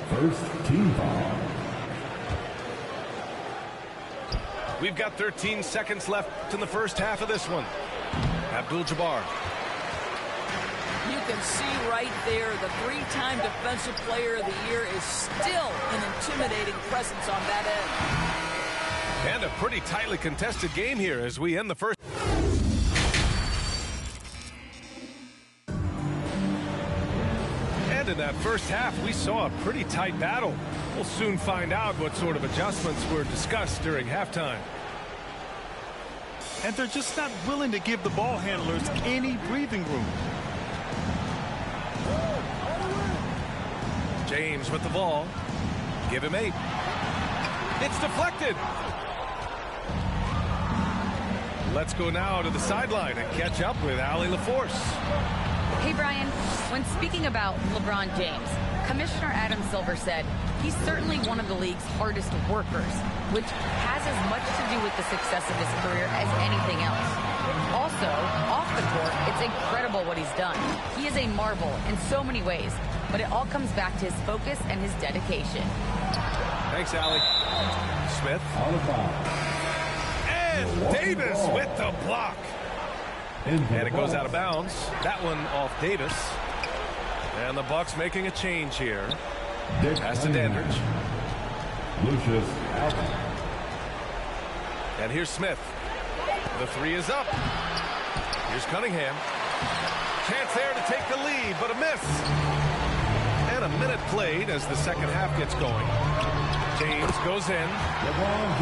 First team foul. We've got 13 seconds left in the first half of this one. Abdul-Jabbar. You can see right there the 3-time Defensive Player of the Year is still an intimidating presence on that end. And a pretty tightly contested game here as we end the first. And in that first half, we saw a pretty tight battle. We'll soon find out what sort of adjustments were discussed during halftime. And they're just not willing to give the ball handlers any breathing room. James with the ball. Give him 8. It's deflected. Let's go now to the sideline and catch up with Allie LaForce. Hey, Brian. When speaking about LeBron James, Commissioner Adam Silver said he's certainly one of the league's hardest workers, which has as much to do with the success of his career as anything else. Also, off the court, it's incredible what he's done. He is a marvel in so many ways, but it all comes back to his focus and his dedication. Thanks, Allie. Smith. And Davis with the block. And it goes out of bounds. That one off Davis. And the Bucks making a change here. Pass to Dandridge. Lucius Allen. And here's Smith. The 3 is up. Here's Cunningham. Chance there to take the lead, but a miss. And a minute played as the second half gets going. James goes in.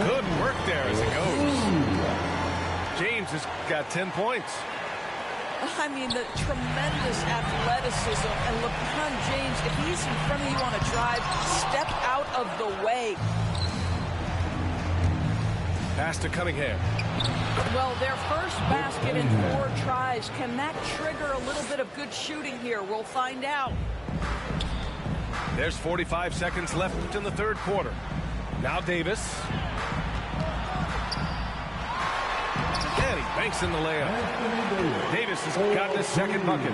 Good work there as it goes. James has got 10 points. I mean, the tremendous athleticism. And LeBron James, if he's in front of you on a drive, step out of the way. Pass to Cunningham. Well, their first basket in 4 tries. Can that trigger a little bit of good shooting here? We'll find out. There's 45 seconds left in the third quarter. Now Davis. And he banks in the layup. Davis has gotten his second bucket.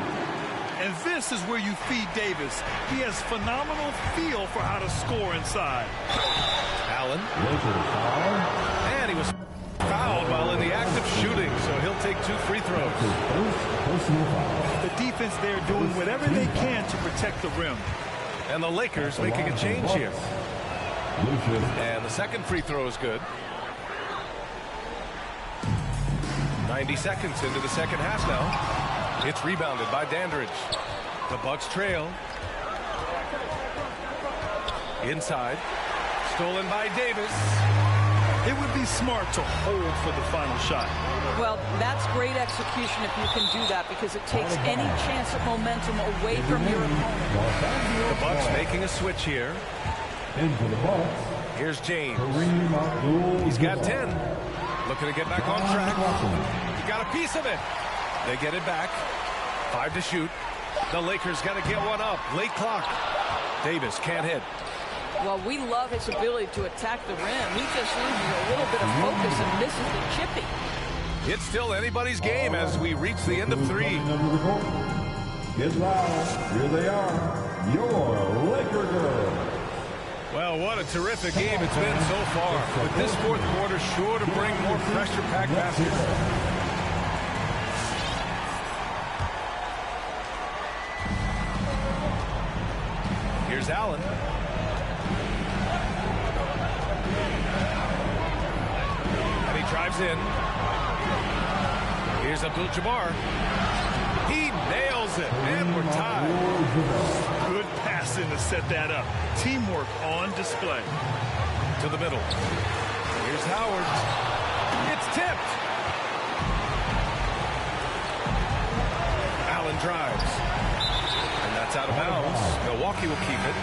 And this is where you feed Davis. He has phenomenal feel for how to score inside. Allen. And he was fouled while in the act of shooting, so he'll take 2 free throws. The defense there doing whatever they can to protect the rim. And the Lakers making a change here. And the second free throw is good. 90 seconds into the second half now. It's rebounded by Dandridge. The Bucks trail. Inside. Stolen by Davis. it would be smart to hold for the final shot. Well, that's great execution if you can do that, because it takes any chance at momentum away from your opponent. The Bucks making a switch here. And for the Bucks, here's James. Kareem Abdul-Jabbar. He's got 10. Looking to get back on track. He got a piece of it. They get it back. 5 to shoot. The Lakers got to get one up. Late clock. Davis can't hit. Well, we love his ability to attack the rim. He just loses a little bit of focus and misses the chippy. It's still anybody's game as we reach the end of 3. Get loud. Here they are. Your Laker girls. Well, what a terrific game it's been so far. But this fourth quarter sure to bring more pressure-packed basketball. Here's Allen. And he drives in. Here's Abdul-Jabbar. He nails it, and we're tied. Good passing to set that up. Teamwork on display. To the middle. Here's Howard. It's tipped. Allen drives. And that's out of bounds. Milwaukee will keep it.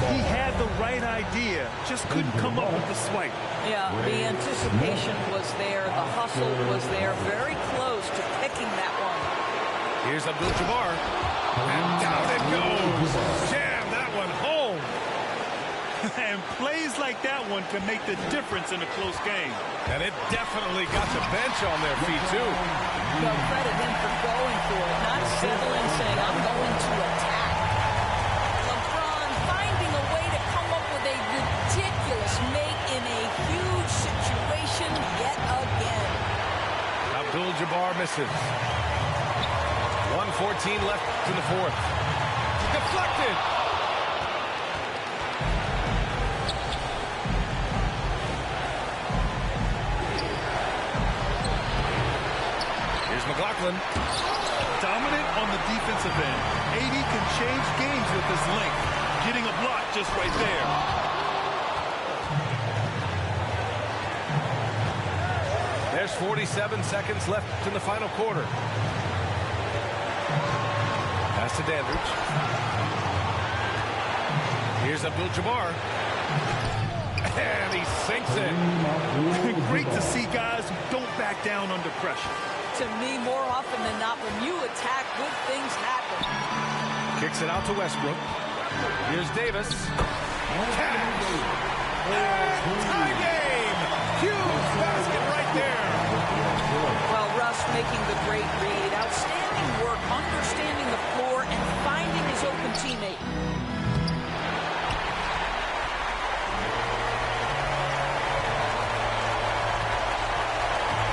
He had the right idea, just couldn't come up with the swipe. Yeah, the anticipation was there. The hustle was there. Very close to picking that one. Here's Abdul-Jabbar. And down it goes. Jam that one home. And plays like that one can make the difference in a close game. And it definitely got the bench on their feet, too. No credit him for going for it, not settling, saying, I'm going to attack. LeBron finding a way to come up with a ridiculous make in a huge situation yet again. Abdul-Jabbar misses. 1:14 left in the fourth. Deflected. Here's McLaughlin. Dominant on the defensive end. AD can change games with his length. Getting a block just right there. There's 47 seconds left in the final quarter. Pass to Dandridge. Here's Abdul-Jabbar. And he sinks it. Great to see guys who don't back down under pressure. To me, more often than not, when you attack, good things happen. Kicks it out to Westbrook. Here's Davis. Catch. And tie game. Huge basket right there. Well, Russ making the great read. Outstanding work, understanding the floor, and finding his open teammate.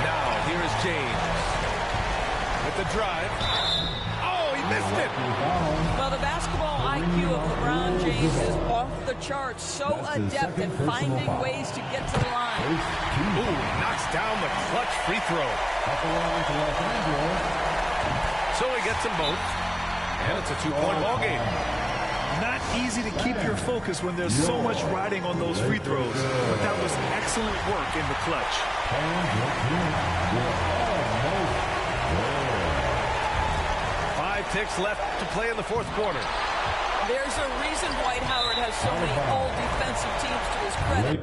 Now, here is James. With the drive. Oh, he missed it. Well, the basketball IQ of LeBron James is off the charts. So adept at finding ways to get to the line. Ooh, knocks down the clutch free throw. So he gets them both. And it's a 2-point ball game. Not easy to keep your focus when there's so much riding on those free throws. But that was excellent work in the clutch. 5 ticks left to play in the fourth quarter. There's a reason Dwight Howard has so many all-defensive teams to his credit.